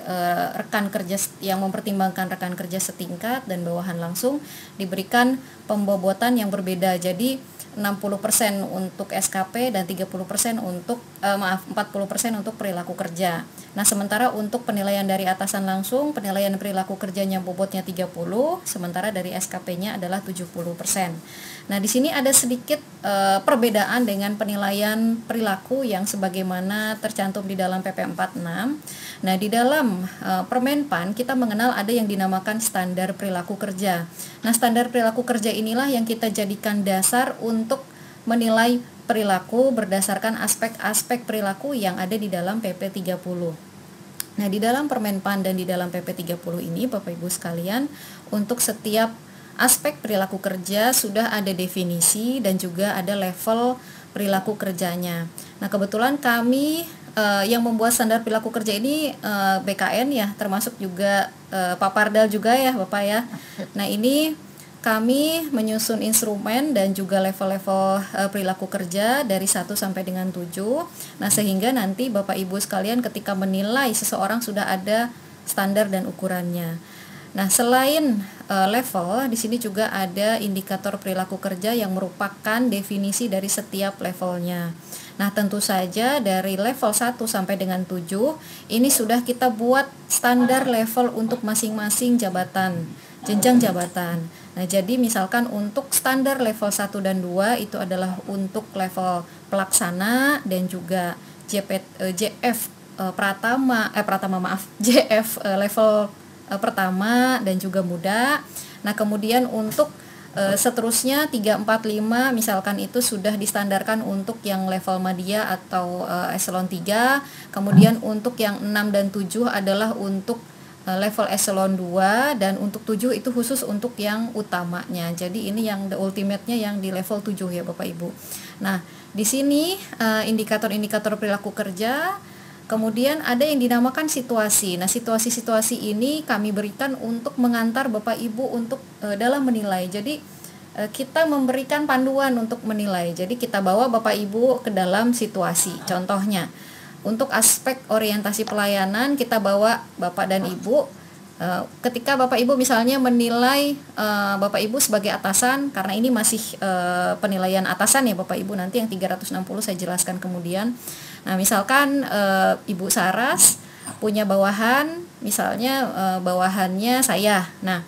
rekan kerja yang mempertimbangkan rekan kerja setingkat dan bawahan langsung diberikan pembobotan yang berbeda. Jadi 60% untuk SKP dan 30% untuk 40% untuk perilaku kerja. Nah, sementara untuk penilaian dari atasan langsung, penilaian perilaku kerjanya bobotnya 30, sementara dari SKP-nya adalah 70%. Nah, di sini ada sedikit perbedaan dengan penilaian perilaku yang sebagaimana tercantum di dalam PP 46. Nah, di dalam Permenpan kita mengenal ada yang dinamakan standar perilaku kerja. Nah, standar perilaku kerja inilah yang kita jadikan dasar untuk menilai perilaku berdasarkan aspek-aspek perilaku yang ada di dalam PP 30. Nah, di dalam Permenpan dan di dalam PP 30 ini, Bapak Ibu sekalian, untuk setiap aspek perilaku kerja sudah ada definisi dan juga ada level perilaku kerjanya. Nah, kebetulan kami yang membuat standar perilaku kerja ini BKN ya, termasuk juga Pak Pardal juga ya Bapak ya. Nah, ini kami menyusun instrumen dan juga level-level perilaku kerja dari 1 sampai dengan 7. Nah, sehingga nanti Bapak Ibu sekalian ketika menilai seseorang sudah ada standar dan ukurannya. Nah, selain level, di sini juga ada indikator perilaku kerja yang merupakan definisi dari setiap levelnya. Nah, tentu saja dari level 1 sampai dengan 7, ini sudah kita buat standar level untuk masing-masing jabatan, jenjang jabatan. Nah, jadi misalkan untuk standar level 1 dan 2 itu adalah untuk level pelaksana dan juga JF JF level pertama dan juga muda. Nah, kemudian untuk seterusnya 3, 4, 5 misalkan itu sudah distandarkan untuk yang level media atau eselon 3. Kemudian untuk yang 6 dan 7 adalah untuk level eselon 2, dan untuk 7 itu khusus untuk yang utamanya. Jadi ini yang the ultimate-nya yang di level 7 ya Bapak Ibu. Nah, di sini indikator-indikator perilaku kerja. Kemudian ada yang dinamakan situasi. Nah, situasi-situasi ini kami berikan untuk mengantar Bapak Ibu untuk dalam menilai. Jadi kita memberikan panduan untuk menilai. Jadi kita bawa Bapak Ibu ke dalam situasi. Contohnya, untuk aspek orientasi pelayanan kita bawa Bapak dan Ibu. Ketika Bapak Ibu misalnya menilai Bapak Ibu sebagai atasan, karena ini masih penilaian atasan ya Bapak Ibu, nanti yang 360 saya jelaskan kemudian. Nah, misalkan Ibu Saras punya bawahan, misalnya bawahannya saya. Nah,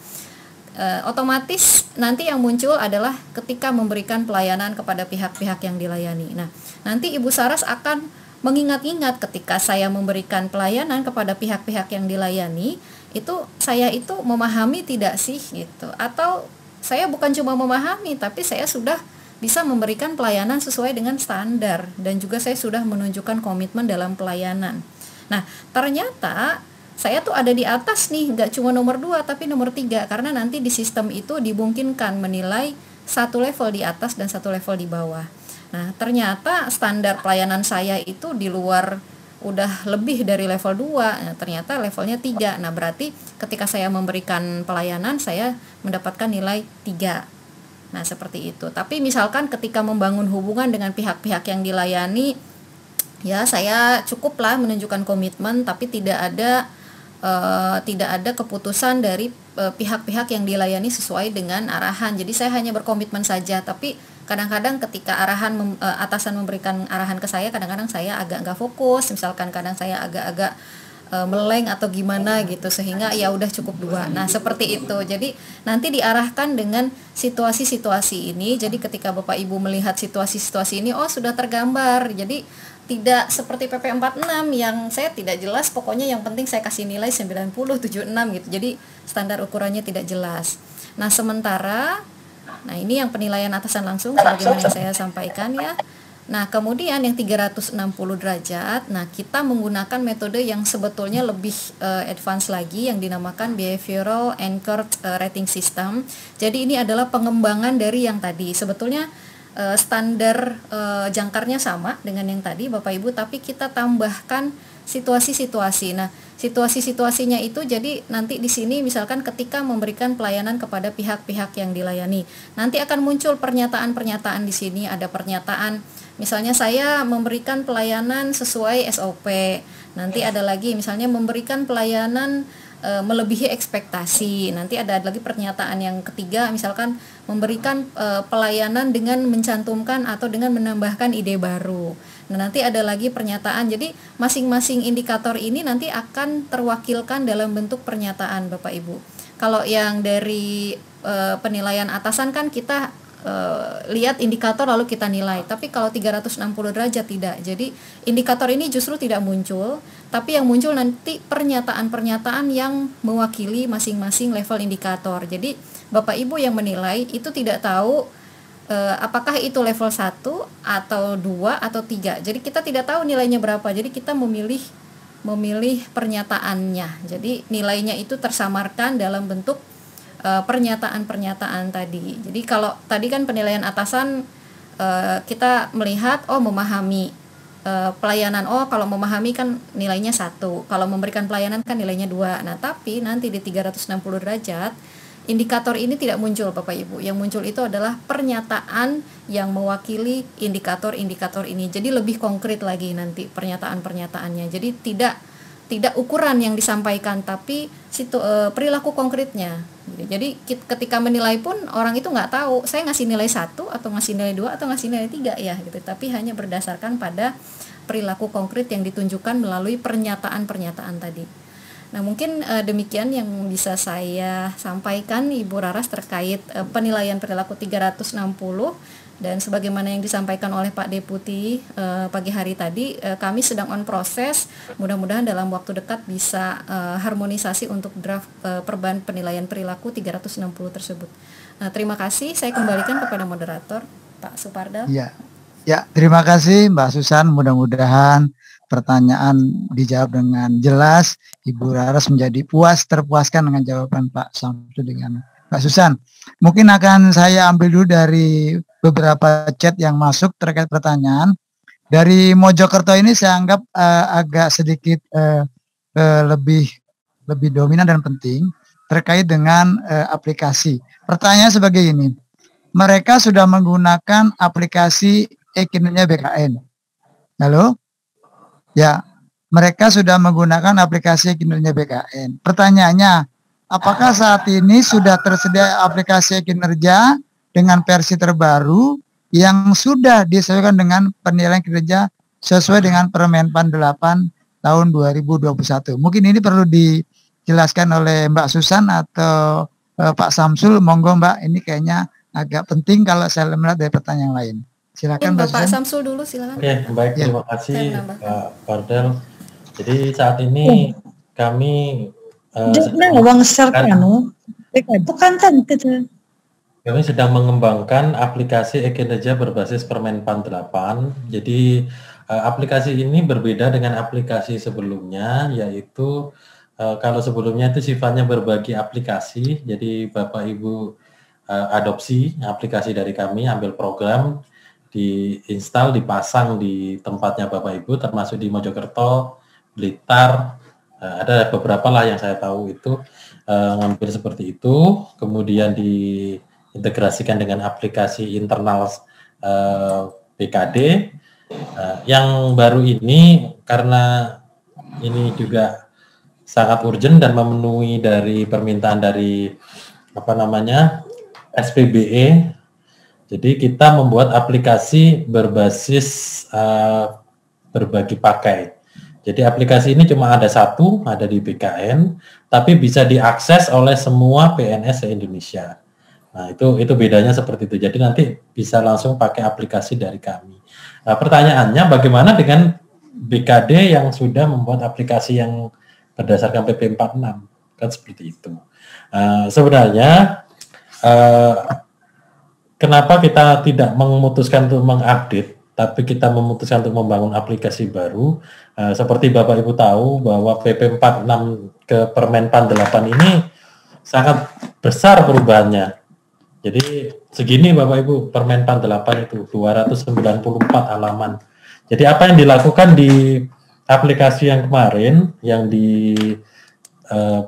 otomatis nanti yang muncul adalah ketika memberikan pelayanan kepada pihak-pihak yang dilayani. Nah, nanti Ibu Saras akan mengingat-ingat ketika saya memberikan pelayanan kepada pihak-pihak yang dilayani, itu saya itu memahami tidak sih gitu, atau saya bukan cuma memahami tapi saya sudah bisa memberikan pelayanan sesuai dengan standar dan juga saya sudah menunjukkan komitmen dalam pelayanan. Nah, ternyata saya tuh ada di atas nih, nggak cuma nomor 2 tapi nomor 3, karena nanti di sistem itu dimungkinkan menilai satu level di atas dan satu level di bawah. Nah, ternyata standar pelayanan saya itu di luar, udah lebih dari level 2, nah, ternyata levelnya 3. Nah, berarti ketika saya memberikan pelayanan saya mendapatkan nilai 3. Nah, seperti itu. Tapi misalkan ketika membangun hubungan dengan pihak-pihak yang dilayani, ya saya cukuplah menunjukkan komitmen, tapi tidak ada keputusan dari pihak-pihak yang dilayani sesuai dengan arahan. Jadi saya hanya berkomitmen saja, tapi kadang-kadang ketika atasan memberikan arahan ke saya, kadang-kadang saya agak nggak fokus, misalkan kadang saya agak-agak meleng atau gimana gitu, sehingga ya udah cukup 2. Nah seperti itu. Jadi nanti diarahkan dengan situasi-situasi ini. Jadi ketika Bapak Ibu melihat situasi-situasi ini, oh sudah tergambar. Jadi tidak seperti PP 46 yang saya tidak jelas, pokoknya yang penting saya kasih nilai 90, 76 gitu. Jadi standar ukurannya tidak jelas. Nah sementara, nah ini yang penilaian atasan langsung sebagaimana yang saya sampaikan ya. Nah kemudian yang 360 derajat, nah kita menggunakan metode yang sebetulnya lebih advance lagi yang dinamakan Behavioral Anchored Rating System. Jadi ini adalah pengembangan dari yang tadi. Sebetulnya standar jangkarnya sama dengan yang tadi Bapak Ibu, tapi kita tambahkan situasi-situasi. Nah, situasi-situasinya itu jadi nanti di sini misalkan ketika memberikan pelayanan kepada pihak-pihak yang dilayani, nanti akan muncul pernyataan-pernyataan di sini. Ada pernyataan misalnya saya memberikan pelayanan sesuai SOP. Nanti ada lagi misalnya memberikan pelayanan melebihi ekspektasi. Nanti ada lagi pernyataan yang ketiga, misalkan memberikan pelayanan dengan mencantumkan atau dengan menambahkan ide baru. Nah, nanti ada lagi pernyataan. Jadi masing-masing indikator ini nanti akan terwakilkan dalam bentuk pernyataan Bapak Ibu. Kalau yang dari penilaian atasan kan kita lihat indikator lalu kita nilai, tapi kalau 360 derajat tidak. Jadi indikator ini justru tidak muncul, tapi yang muncul nanti pernyataan-pernyataan yang mewakili masing-masing level indikator. Jadi Bapak Ibu yang menilai itu tidak tahu apakah itu level 1 atau 2 atau 3. Jadi kita tidak tahu nilainya berapa. Jadi kita memilih pernyataannya. Jadi nilainya itu tersamarkan dalam bentuk pernyataan-pernyataan tadi. Jadi kalau tadi kan penilaian atasan kita melihat memahami pelayanan, kalau memahami kan nilainya 1, kalau memberikan pelayanan kan nilainya 2. Nah tapi nanti di 360 derajat indikator ini tidak muncul Bapak Ibu. Yang muncul itu adalah pernyataan yang mewakili indikator-indikator ini. Jadi lebih konkret lagi nanti pernyataan-pernyataannya. Jadi tidak ukuran yang disampaikan, tapi perilaku konkretnya. Jadi ketika menilai pun orang itu nggak tahu saya ngasih nilai 1 atau ngasih nilai 2 atau ngasih nilai 3 ya gitu, tapi hanya berdasarkan pada perilaku konkret yang ditunjukkan melalui pernyataan-pernyataan tadi. Nah mungkin demikian yang bisa saya sampaikan Ibu Raras terkait penilaian perilaku 360. Dan sebagaimana yang disampaikan oleh Pak Deputi pagi hari tadi, kami sedang on proses, mudah-mudahan dalam waktu dekat bisa harmonisasi untuk draft perubahan penilaian perilaku 360 tersebut. Terima kasih, saya kembalikan kepada moderator Pak Supardal. Ya, terima kasih Mbak Susan, mudah-mudahan pertanyaan dijawab dengan jelas, Ibu Raras menjadi terpuaskan dengan jawaban Pak Samsul dengan Mbak Susan. Mungkin akan saya ambil dulu dari beberapa chat yang masuk terkait pertanyaan. Dari Mojokerto ini saya anggap agak sedikit lebih dominan dan penting terkait dengan aplikasi. Pertanyaan sebagai ini, mereka sudah menggunakan aplikasi e-kinerja BKN. Halo? Ya, mereka sudah menggunakan aplikasi kinerja BKN. Pertanyaannya, apakah saat ini sudah tersedia aplikasi kinerja dengan versi terbaru yang sudah disesuaikan dengan penilaian kinerja sesuai dengan Permenpan 8 tahun 2021? Mungkin ini perlu dijelaskan oleh Mbak Susan atau Pak Samsul. Monggo Mbak, ini kayaknya agak penting kalau saya melihat dari pertanyaan lain. Silakan Mbak Bapak Samsul dulu, silakan. Oke, baik, terima kasih Pak Fardel. Jadi saat ini kami kami sedang mengembangkan aplikasi e-kinerja berbasis Permenpan 8. Jadi aplikasi ini berbeda dengan aplikasi sebelumnya, yaitu kalau sebelumnya itu sifatnya berbagi aplikasi. Jadi Bapak Ibu adopsi aplikasi dari kami, ambil program, diinstal, dipasang di tempatnya Bapak Ibu, termasuk di Mojokerto, Blitar, ada beberapa lah yang saya tahu itu ngambil seperti itu, kemudian diintegrasikan dengan aplikasi internal BKD. Yang baru ini karena ini juga sangat urgent dan memenuhi dari permintaan dari SPBE. Jadi kita membuat aplikasi berbasis berbagi pakai. Jadi aplikasi ini cuma ada satu, ada di BKN, tapi bisa diakses oleh semua PNS se-Indonesia. Nah, itu bedanya seperti itu. Jadi nanti bisa langsung pakai aplikasi dari kami. Nah, pertanyaannya bagaimana dengan BKD yang sudah membuat aplikasi yang berdasarkan PP 46? Kan seperti itu. Sebenarnya kenapa kita tidak memutuskan untuk mengupdate, tapi kita memutuskan untuk membangun aplikasi baru? Seperti Bapak Ibu tahu bahwa PP 46 ke Permenpan 8 ini sangat besar perubahannya. Jadi segini Bapak Ibu, Permenpan 8 itu 294 halaman. Jadi apa yang dilakukan di aplikasi yang kemarin, yang di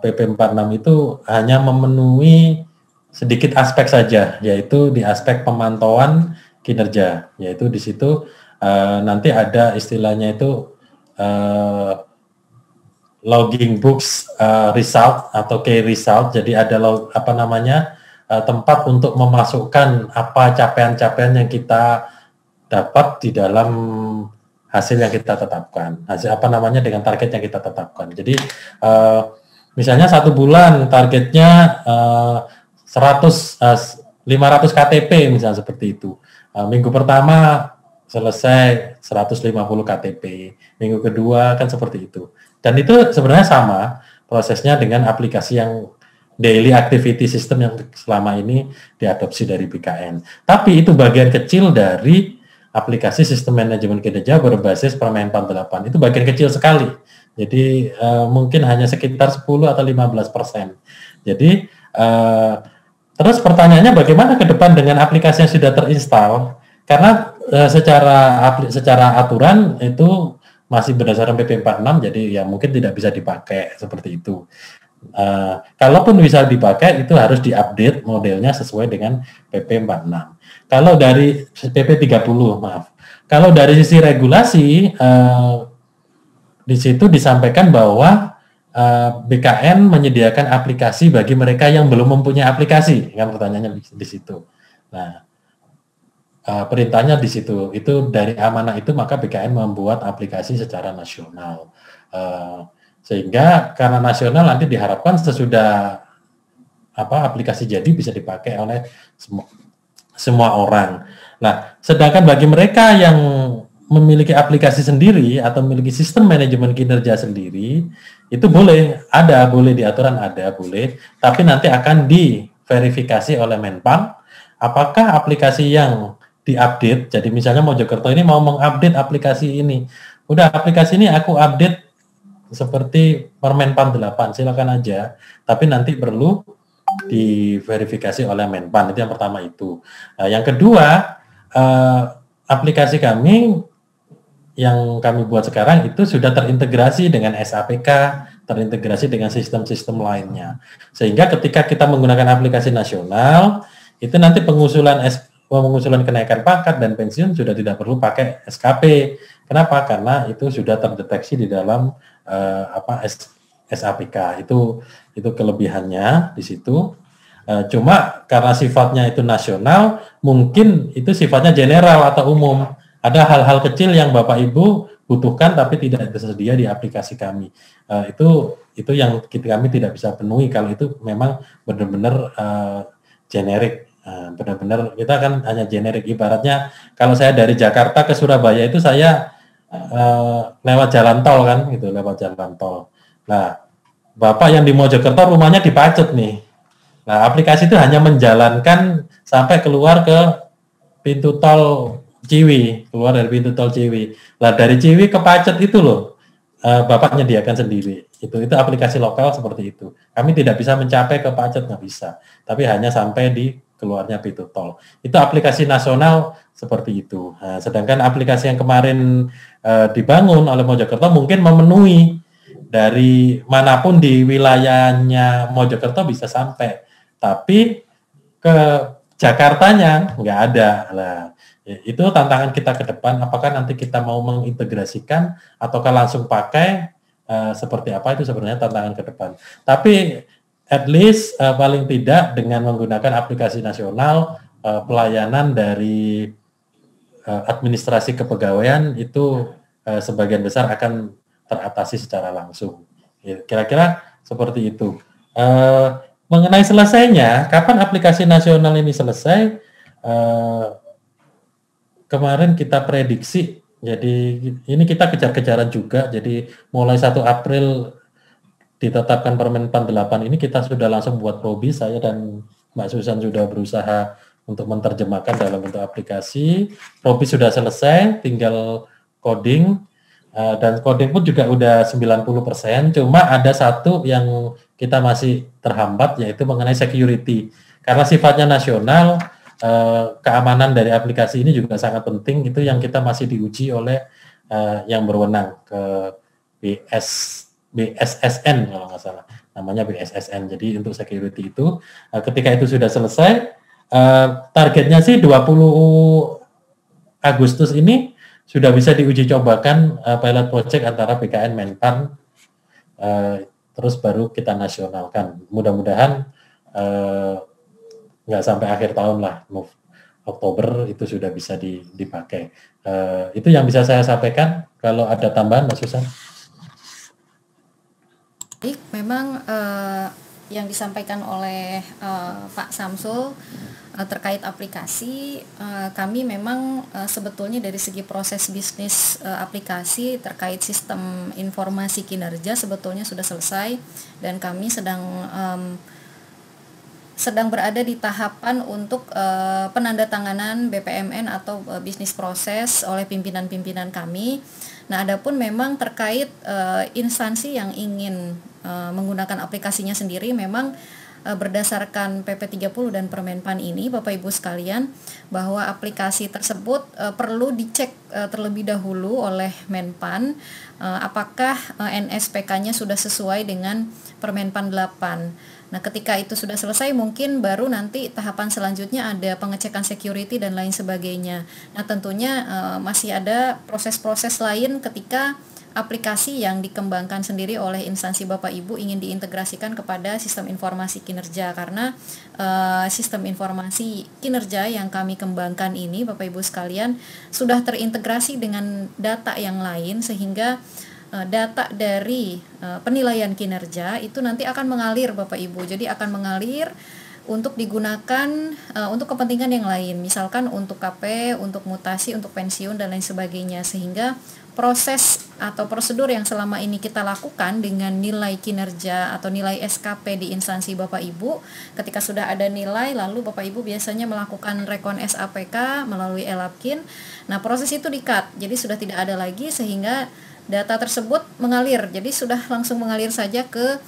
PP 46 itu hanya memenuhi sedikit aspek saja, yaitu di aspek pemantauan kinerja, yaitu di situ nanti ada istilahnya itu logging books result atau key result. Jadi ada tempat untuk memasukkan apa capaian-capaian yang kita dapat di dalam hasil yang kita tetapkan, hasil dengan target yang kita tetapkan. Jadi misalnya 1 bulan targetnya 500 KTP misalnya seperti itu. Minggu pertama selesai 150 KTP, minggu kedua kan seperti itu. Dan itu sebenarnya sama prosesnya dengan aplikasi yang daily activity system yang selama ini diadopsi dari BKN. Tapi itu bagian kecil dari aplikasi sistem manajemen kinerja berbasis Permenpan 8. Itu bagian kecil sekali. Jadi mungkin hanya sekitar 10 atau 15%. Jadi terus pertanyaannya bagaimana ke depan dengan aplikasi yang sudah terinstall? Karena secara aturan itu masih berdasarkan PP 46, jadi ya mungkin tidak bisa dipakai seperti itu. Kalaupun bisa dipakai, itu harus diupdate modelnya sesuai dengan PP 46. Kalau dari PP 30, maaf. Kalau dari sisi regulasi, di situ disampaikan bahwa BKN menyediakan aplikasi bagi mereka yang belum mempunyai aplikasi, kan pertanyaannya di situ. Nah, perintahnya di situ. Itu dari amanah itu maka BKN membuat aplikasi secara nasional. Sehingga karena nasional nanti diharapkan sesudah aplikasi jadi bisa dipakai oleh semua orang. Nah, sedangkan bagi mereka yang memiliki aplikasi sendiri atau memiliki sistem manajemen kinerja sendiri, itu boleh di aturan boleh, tapi nanti akan diverifikasi oleh Menpan apakah aplikasi yang diupdate. Jadi misalnya Mojokerto ini mau mengupdate aplikasi ini. Udah, aplikasi ini aku update seperti Permenpan 8, silakan aja. Tapi nanti perlu diverifikasi oleh Menpan. Itu yang pertama itu. Yang kedua, aplikasi kami yang kami buat sekarang itu sudah terintegrasi dengan SAPK, terintegrasi dengan sistem-sistem lainnya. Sehingga ketika kita menggunakan aplikasi nasional, itu nanti pengusulan kenaikan pangkat dan pensiun sudah tidak perlu pakai SKP. Kenapa? Karena itu sudah terdeteksi di dalam SAPK. Itu kelebihannya di situ. Cuma karena sifatnya itu nasional, mungkin itu sifatnya general atau umum. Ada hal-hal kecil yang Bapak Ibu butuhkan tapi tidak tersedia di aplikasi kami. Itu yang kami tidak bisa penuhi kalau itu memang benar-benar generik. Benar-benar kita kan hanya generik. Ibaratnya kalau saya dari Jakarta ke Surabaya itu saya lewat jalan tol kan, gitu, lewat jalan tol. Nah, Bapak yang di Mojokerto rumahnya di Pacet nih. Nah, aplikasi itu hanya menjalankan sampai keluar ke pintu tol Ciwi, keluar dari pintu tol Ciwi. Nah, dari Ciwi ke Pacet itu loh, Bapak menyediakan sendiri. Itu aplikasi lokal seperti itu. Kami tidak bisa mencapai ke Pacet, nggak bisa. Tapi hanya sampai di keluarnya pintu tol. Itu aplikasi nasional seperti itu. Nah, sedangkan aplikasi yang kemarin dibangun oleh Mojokerto mungkin memenuhi dari manapun di wilayahnya Mojokerto bisa sampai. Tapi ke Jakartanya nggak ada. Nah, itu tantangan kita ke depan. Apakah nanti kita mau mengintegrasikan ataukah langsung pakai seperti apa, itu sebenarnya tantangan ke depan. Tapi at least paling tidak dengan menggunakan aplikasi nasional, pelayanan dari administrasi kepegawaian itu sebagian besar akan teratasi secara langsung. Kira-kira seperti itu. Mengenai selesainya, kapan aplikasi nasional ini selesai? Kemarin kita prediksi, jadi ini kita kejar-kejaran juga, jadi mulai 1 April ditetapkan Permenpan 8 ini kita sudah langsung buat probi, saya dan Mbak Susan sudah berusaha untuk menerjemahkan dalam bentuk aplikasi. Probi sudah selesai, tinggal coding, dan coding pun juga udah 90%, cuma ada satu yang kita masih terhambat, yaitu mengenai security. Karena sifatnya nasional, keamanan dari aplikasi ini juga sangat penting, itu yang kita masih diuji oleh yang berwenang ke BSSN kalau nggak salah, namanya BSSN. Jadi untuk security itu, ketika itu sudah selesai, targetnya sih 20 Agustus ini sudah bisa diuji cobakan pilot project antara BKN Menpan, terus baru kita nasionalkan. Mudah-mudahan nggak sampai akhir tahun lah, Oktober itu sudah bisa dipakai. Itu yang bisa saya sampaikan. Kalau ada tambahan, Mbak Susan. Baik, memang yang disampaikan oleh Pak Samsul terkait aplikasi, kami memang sebetulnya dari segi proses bisnis aplikasi terkait sistem informasi kinerja sebetulnya sudah selesai, dan kami sedang berada di tahapan untuk penandatanganan BPMN atau bisnis proses oleh pimpinan-pimpinan kami. Nah, adapun memang terkait instansi yang ingin menggunakan aplikasinya sendiri, memang berdasarkan PP 30 dan Permenpan ini, Bapak Ibu sekalian, bahwa aplikasi tersebut perlu dicek terlebih dahulu oleh Menpan apakah NSPK-nya sudah sesuai dengan Permenpan 8. Nah, ketika itu sudah selesai, mungkin baru nanti tahapan selanjutnya ada pengecekan security dan lain sebagainya. Nah, tentunya masih ada proses-proses lain ketika aplikasi yang dikembangkan sendiri oleh instansi Bapak Ibu ingin diintegrasikan kepada sistem informasi kinerja, karena sistem informasi kinerja yang kami kembangkan ini, Bapak Ibu sekalian, sudah terintegrasi dengan data yang lain, sehingga data dari penilaian kinerja itu nanti akan mengalir, Bapak Ibu. Jadi akan mengalir untuk digunakan untuk kepentingan yang lain, misalkan untuk KP, untuk mutasi, untuk pensiun dan lain sebagainya, sehingga proses atau prosedur yang selama ini kita lakukan dengan nilai kinerja atau nilai SKP di instansi Bapak Ibu, ketika sudah ada nilai, lalu Bapak Ibu biasanya melakukan rekon SAPK melalui ELAPKIN. Nah, proses itu di-cut, jadi sudah tidak ada lagi, sehingga data tersebut mengalir, jadi sudah langsung mengalir saja ke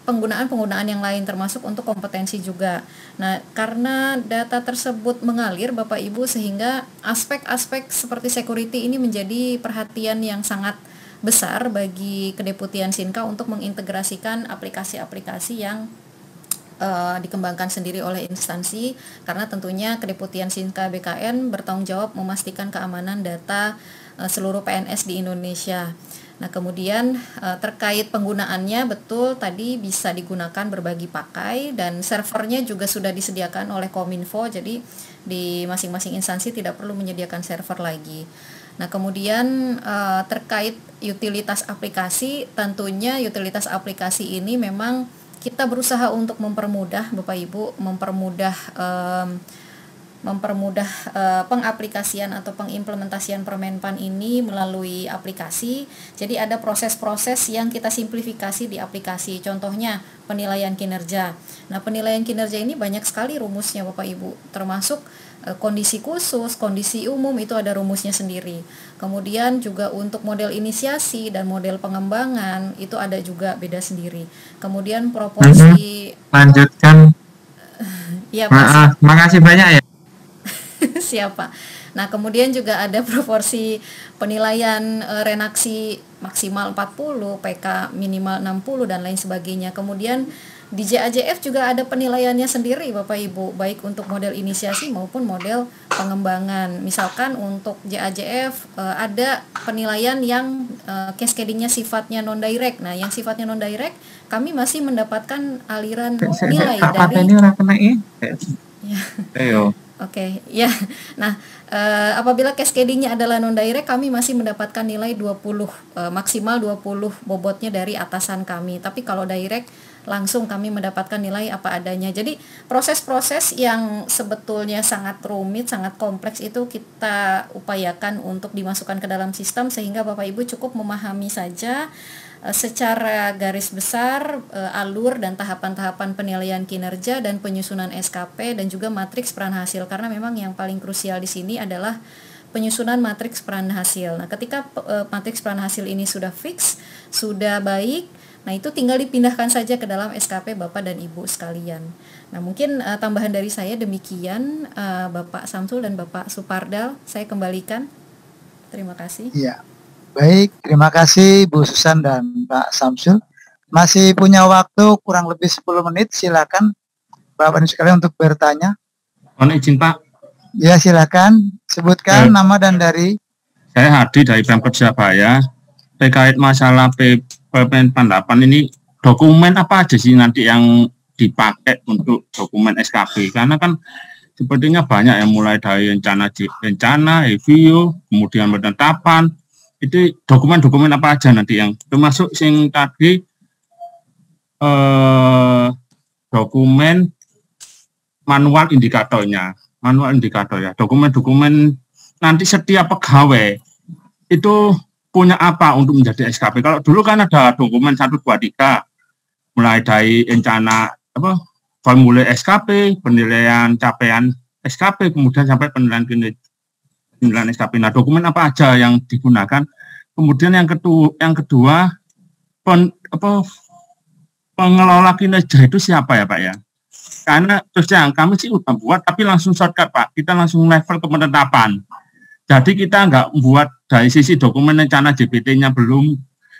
penggunaan yang lain, termasuk untuk kompetensi juga. Nah, karena data tersebut mengalir, Bapak Ibu, sehingga aspek-aspek seperti security ini menjadi perhatian yang sangat besar bagi Kedeputian Sinka untuk mengintegrasikan aplikasi-aplikasi yang dikembangkan sendiri oleh instansi, karena tentunya Kedeputian Sinka BKN bertanggung jawab memastikan keamanan data seluruh PNS di Indonesia. Nah, kemudian terkait penggunaannya, betul tadi bisa digunakan berbagi pakai, dan servernya juga sudah disediakan oleh Kominfo, jadi di masing-masing instansi tidak perlu menyediakan server lagi. Nah, kemudian terkait utilitas aplikasi, tentunya utilitas aplikasi ini memang kita berusaha untuk mempermudah, Bapak Ibu, mempermudah pengaplikasian atau pengimplementasian Permenpan ini melalui aplikasi. Jadi ada proses-proses yang kita simplifikasi di aplikasi. Contohnya penilaian kinerja. Nah, penilaian kinerja ini banyak sekali rumusnya, Bapak Ibu, termasuk kondisi khusus, kondisi umum itu ada rumusnya sendiri. Kemudian juga untuk model inisiasi dan model pengembangan itu ada juga beda sendiri. Kemudian proporsi lanjutkan. Ya, Mas. Makasih banyak ya. Siapa? Nah, kemudian juga ada proporsi penilaian renaksi maksimal 40, PK minimal 60 dan lain sebagainya. Kemudian di JAJF juga ada penilaiannya sendiri, Bapak Ibu, baik untuk model inisiasi maupun model pengembangan. Misalkan untuk JAJF ada penilaian yang cascadingnya sifatnya non-direct. Nah, yang sifatnya non-direct kami masih mendapatkan aliran nilai dari Oke, ya. Nah, apabila cascading-nya adalah non direct, kami masih mendapatkan nilai 20, maksimal 20 bobotnya dari atasan kami. Tapi kalau direct langsung kami mendapatkan nilai apa adanya. Jadi proses-proses yang sebetulnya sangat rumit, sangat kompleks itu kita upayakan untuk dimasukkan ke dalam sistem sehingga Bapak Ibu cukup memahami saja secara garis besar alur dan tahapan-tahapan penilaian kinerja dan penyusunan SKP dan juga matriks peran hasil, karena memang yang paling krusial di sini adalah penyusunan matriks peran hasil. Nah, ketika matriks peran hasil ini sudah fix, sudah baik, nah itu tinggal dipindahkan saja ke dalam SKP Bapak dan Ibu sekalian. Nah, mungkin tambahan dari saya demikian, Bapak Samsul dan Bapak Supardal, saya kembalikan. Terima kasih. Iya. Baik, terima kasih Bu Susan dan Pak Samsul. Masih punya waktu kurang lebih 10 menit, silakan Bapak dan sekalian untuk bertanya. Mohon izin Pak. Ya, silakan sebutkan nama dan dari. Saya Hadi dari Pemkot Surabaya. Terkait masalah PPN 8 ini, dokumen apa aja sih nanti yang dipakai untuk dokumen SKP? Karena kan sepertinya banyak yang mulai dari rencana, review, kemudian penetapan. Itu dokumen-dokumen apa aja nanti yang termasuk sing tadi dokumen manual indikatornya, dokumen-dokumen nanti setiap pegawai itu punya apa untuk menjadi SKP. Kalau dulu kan ada dokumen 1, 2, 3 mulai dari rencana formulir SKP, penilaian capaian SKP, kemudian sampai penilaian kinerja SKP. Nah, dokumen apa aja yang digunakan? Kemudian yang kedua pengelola kinerja itu siapa ya Pak ya? Karena terus yang kami sih udah buat, tapi langsung shortcut Pak. Kita langsung level ke penetapan. Jadi kita nggak buat dari sisi dokumen rencana JPT-nya belum,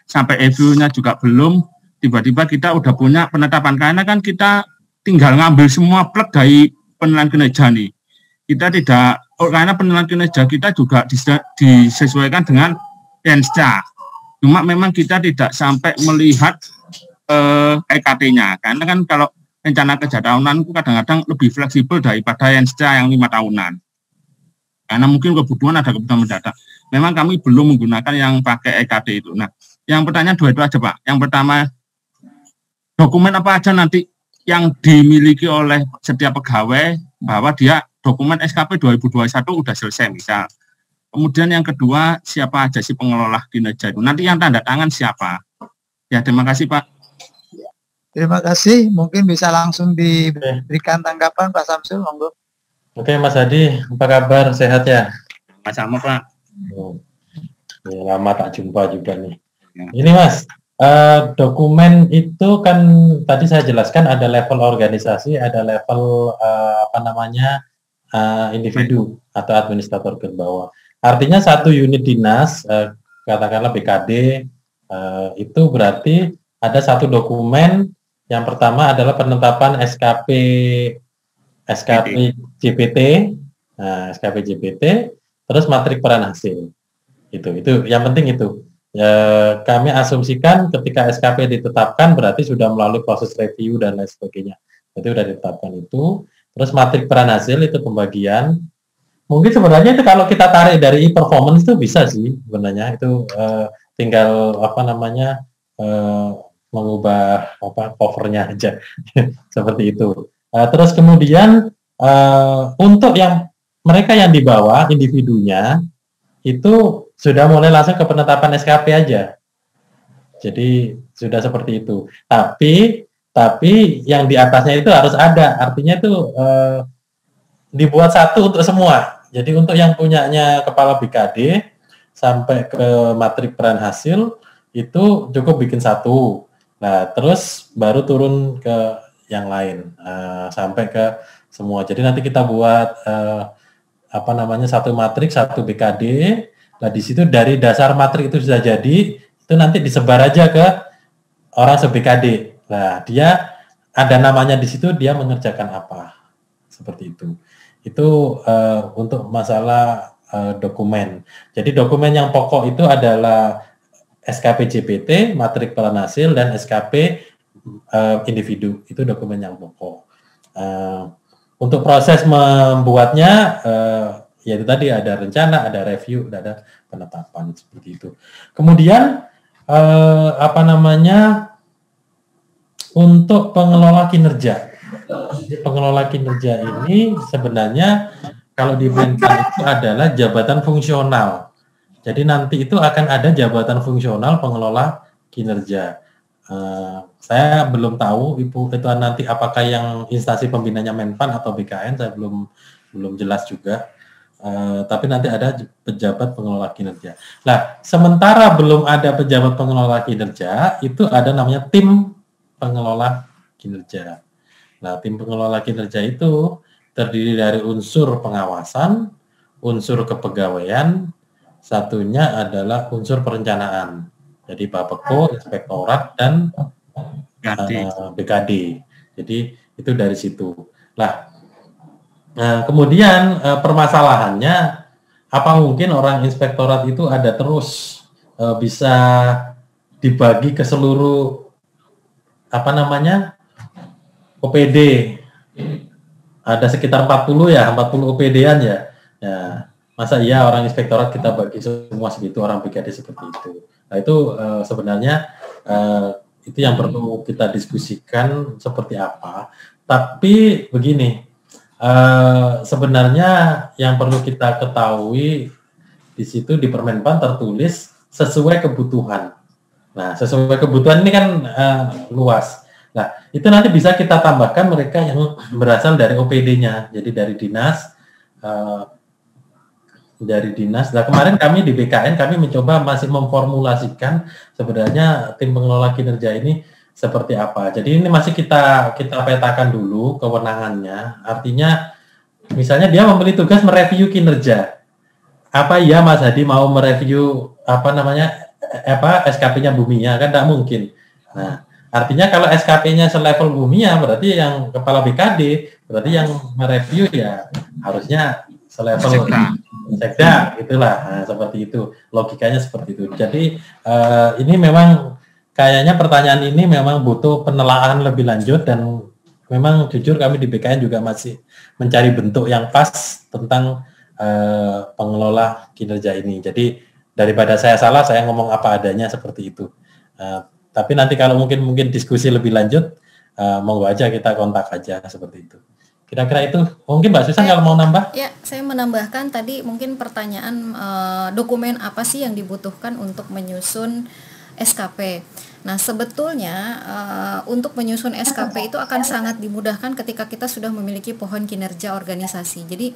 sampai review-nya juga belum. Tiba-tiba kita udah punya penetapan. Karena kan kita tinggal ngambil semua plek dari penilaian kinerja nih. Kita tidak, karena penilaian kinerja kita juga disesuaikan dengan ENSCA. Cuma memang kita tidak sampai melihat EKT-nya. Karena kan kalau rencana kerja tahunan itu kadang-kadang lebih fleksibel daripada ENSCA yang 5 tahunan. Karena mungkin kebutuhan ada kebutuhan mendadak. Memang kami belum menggunakan yang pakai EKT itu. Nah, yang pertanyaan dua itu aja Pak. Yang pertama, dokumen apa aja nanti yang dimiliki oleh setiap pegawai bahwa dia dokumen SKP 2021 udah selesai misal. Kemudian yang kedua, siapa aja sih pengelola kinerja itu? Nanti yang tanda tangan siapa? Ya, terima kasih Pak. Terima kasih. Mungkin bisa langsung diberikan tanggapan Pak Samsul, monggo. Oke Mas Hadi, apa kabar? Sehat ya? Sama Pak. Lama tak jumpa juga nih. Ini Mas, dokumen itu kan tadi saya jelaskan ada level organisasi, ada level individu atau administrator ke bawah. Artinya satu unit dinas, katakanlah BKD, itu berarti ada satu dokumen. Yang pertama adalah penetapan SKP JPT, SKP JPT, terus matrik peran hasil. Itu yang penting itu. Ya, kami asumsikan ketika SKP ditetapkan berarti sudah melalui proses review dan lain sebagainya. Itu sudah ditetapkan itu. Terus matrik peran hasil itu pembagian. Mungkin sebenarnya itu kalau kita tarik dari performance itu bisa sih sebenarnya itu tinggal mengubah covernya aja seperti itu. Terus kemudian untuk yang mereka yang di bawah individunya itu sudah mulai langsung ke penetapan SKP aja. Jadi sudah seperti itu. Tapi yang di atasnya itu harus ada. Artinya itu dibuat satu untuk semua. Jadi untuk yang punyanya kepala BKD sampai ke matrik peran hasil itu cukup bikin satu. Nah, terus baru turun ke yang lain sampai ke semua. Jadi nanti kita buat satu matrik, satu BKD. Nah, di situ dari dasar matrik itu sudah jadi, itu nanti disebar aja ke orang se-BKD. Nah, dia ada namanya di situ, dia mengerjakan apa. Seperti itu. Itu untuk masalah dokumen. Jadi dokumen yang pokok itu adalah SKP JPT, matrik peran hasil, dan SKP individu. Itu dokumen yang pokok. Untuk proses membuatnya, ya itu tadi ada rencana, ada review, ada penetapan seperti itu. Kemudian untuk pengelola kinerja. Pengelola kinerja ini sebenarnya kalau di Menpan itu adalah jabatan fungsional. Jadi nanti itu akan ada jabatan fungsional pengelola kinerja. Saya belum tahu Ibu itu nanti apakah yang instansi pembinanya Menpan atau BKN, saya belum jelas juga. Tapi nanti ada pejabat pengelola kinerja. Nah, sementara belum ada pejabat pengelola kinerja, itu ada namanya tim pengelola kinerja. Nah, tim pengelola kinerja itu terdiri dari unsur pengawasan, unsur kepegawaian, satunya adalah unsur perencanaan. Jadi Bapeko, Inspektorat, dan BKD. Jadi itu dari situ. Nah, kemudian permasalahannya, apa mungkin orang Inspektorat itu ada terus bisa dibagi ke seluruh OPD? Ada sekitar 40 OPD-an ya. Masa iya orang Inspektorat kita bagi semua segitu, orang BKD seperti itu. Nah itu sebenarnya itu yang perlu kita diskusikan seperti apa. Tapi begini, sebenarnya yang perlu kita ketahui di situ di Permenpan tertulis sesuai kebutuhan. Nah sesuai kebutuhan ini kan luas. Nah itu nanti bisa kita tambahkan mereka yang berasal dari OPD-nya, jadi dari dinas. Nah kemarin kami di BKN kami mencoba masih memformulasikan sebenarnya tim pengelola kinerja ini seperti apa. Jadi ini masih kita petakan dulu kewenangannya. Artinya misalnya dia memberi tugas mereview kinerja. Apa ya Mas Hadi mau mereview SKP-nya Bumia, kan tidak mungkin. Nah artinya kalau SKP-nya selevel Bumia berarti yang kepala BKD, berarti yang mereview ya harusnya selevel Sekda, itulah. Nah, seperti itu logikanya, seperti itu. Jadi ini memang kayaknya pertanyaan ini memang butuh penelaahan lebih lanjut, dan memang jujur kami di BKN juga masih mencari bentuk yang pas tentang pengelola kinerja ini. Jadi daripada saya salah, saya ngomong apa adanya seperti itu. Tapi nanti kalau mungkin diskusi lebih lanjut, monggo aja kita kontak aja seperti itu. Kira-kira itu. Mungkin Mbak Susan kalau mau nambah? Ya, saya menambahkan tadi mungkin pertanyaan dokumen apa sih yang dibutuhkan untuk menyusun SKP. Nah, sebetulnya untuk menyusun SKP itu akan sangat dimudahkan ketika kita sudah memiliki pohon kinerja organisasi. Jadi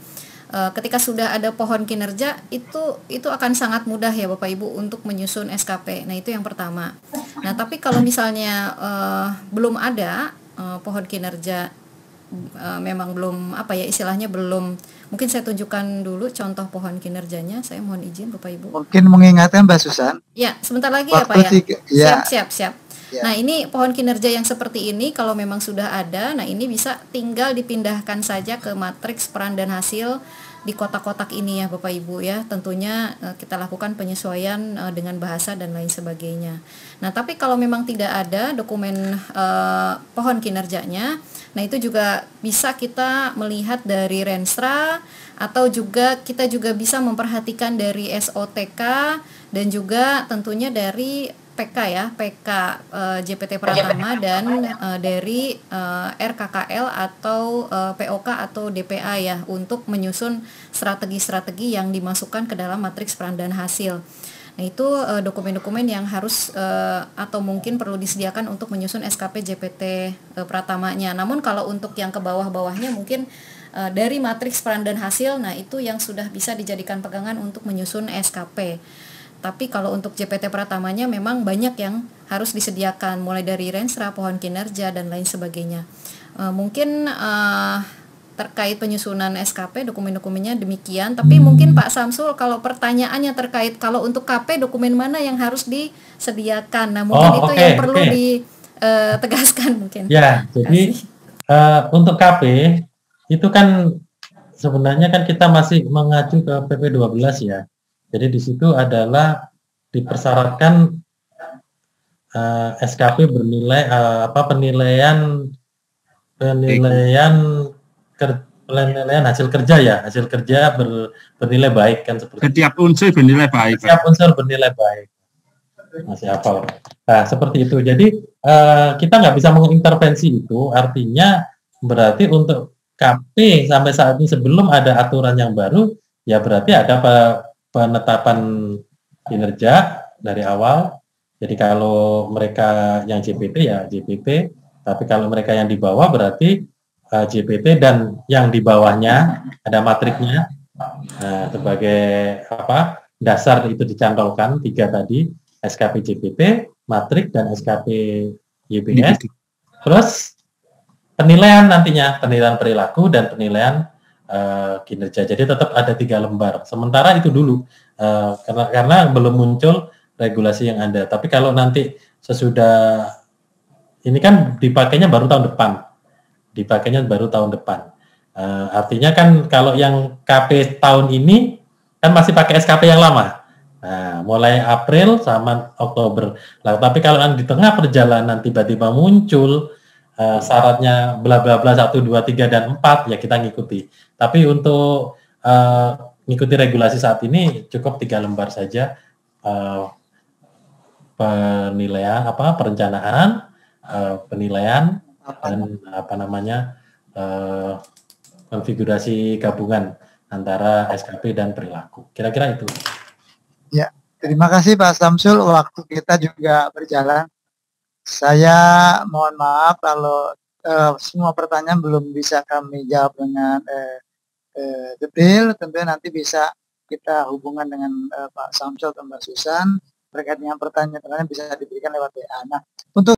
ketika sudah ada pohon kinerja itu akan sangat mudah ya Bapak Ibu untuk menyusun SKP. Nah, itu yang pertama. Nah, tapi kalau misalnya belum ada pohon kinerja, memang belum istilahnya belum, mungkin saya tunjukkan dulu contoh pohon kinerjanya. Saya mohon izin Bapak Ibu. Mungkin mengingatkan Mbak Susan. Ya, sebentar lagi ya Pak ya. Siap. Ya. Nah, ini pohon kinerja yang seperti ini kalau memang sudah ada, nah ini bisa tinggal dipindahkan saja ke matriks peran dan hasil di kotak-kotak ini ya Bapak Ibu ya. Tentunya kita lakukan penyesuaian dengan bahasa dan lain sebagainya. Nah, tapi kalau memang tidak ada dokumen pohon kinerjanya, nah itu juga bisa kita melihat dari Renstra, atau juga kita juga bisa memperhatikan dari SOTK, dan juga tentunya dari PK ya, PK JPT Pratama, dan dari RKKL atau POK atau DPA ya, untuk menyusun strategi-strategi yang dimasukkan ke dalam matriks peran dan hasil. Nah, itu dokumen-dokumen yang harus atau mungkin perlu disediakan untuk menyusun SKP JPT Pratamanya. Namun kalau untuk yang ke bawah-bawahnya mungkin dari matriks peran dan hasil, nah itu yang sudah bisa dijadikan pegangan untuk menyusun SKP. Tapi kalau untuk JPT Pratamanya memang banyak yang harus disediakan, mulai dari Renstra, pohon kinerja, dan lain sebagainya. Mungkin terkait penyusunan SKP, dokumen-dokumennya demikian. Tapi mungkin Pak Samsul, kalau pertanyaannya terkait kalau untuk KP, dokumen mana yang harus disediakan? Nah, mungkin yang perlu ditegaskan mungkin. Ya, jadi untuk KP itu kan sebenarnya kan kita masih mengacu ke PP 12 ya. Jadi di situ adalah dipersyaratkan SKP bernilai penilaian penilaian hasil kerja ya, hasil kerja bernilai baik kan seperti Setiap unsur bernilai baik. setiap unsur bernilai baik. Masih hafal. Nah, seperti itu. Jadi kita nggak bisa mengintervensi itu, artinya berarti untuk KP sampai saat ini sebelum ada aturan yang baru, ya berarti ada penetapan kinerja dari awal. Jadi kalau mereka yang JPT ya JPT, tapi kalau mereka yang di bawah berarti JPT dan yang di bawahnya ada matriknya. Nah, sebagai apa dasar itu dicantolkan 3 tadi, SKP JPT, matrik dan SKP YPS. Terus penilaian nantinya, penilaian perilaku dan penilaian kinerja. Jadi tetap ada 3 lembar. Sementara itu dulu karena belum muncul regulasi yang ada. Tapi kalau nanti sesudah ini kan dipakainya baru tahun depan. Artinya kan kalau yang KP tahun ini kan masih pakai SKP yang lama. Nah, mulai April sama Oktober. Nah, tapi kalau di tengah perjalanan tiba-tiba muncul syaratnya bla bla bla 1, 2, 3 dan 4 ya kita ngikuti. Tapi untuk ngikuti regulasi saat ini cukup 3 lembar saja penilaian perencanaan, penilaian dan konfigurasi gabungan antara SKP dan perilaku. Kira-kira itu. Ya, terima kasih Pak Samsul. Waktu kita juga berjalan. Saya mohon maaf kalau semua pertanyaan belum bisa kami jawab dengan detail. Tentunya nanti bisa kita hubungan dengan Pak Samsul atau Mbak Susan terkait dengan pertanyaan-pertanyaan bisa diberikan lewat WA. Nah, untuk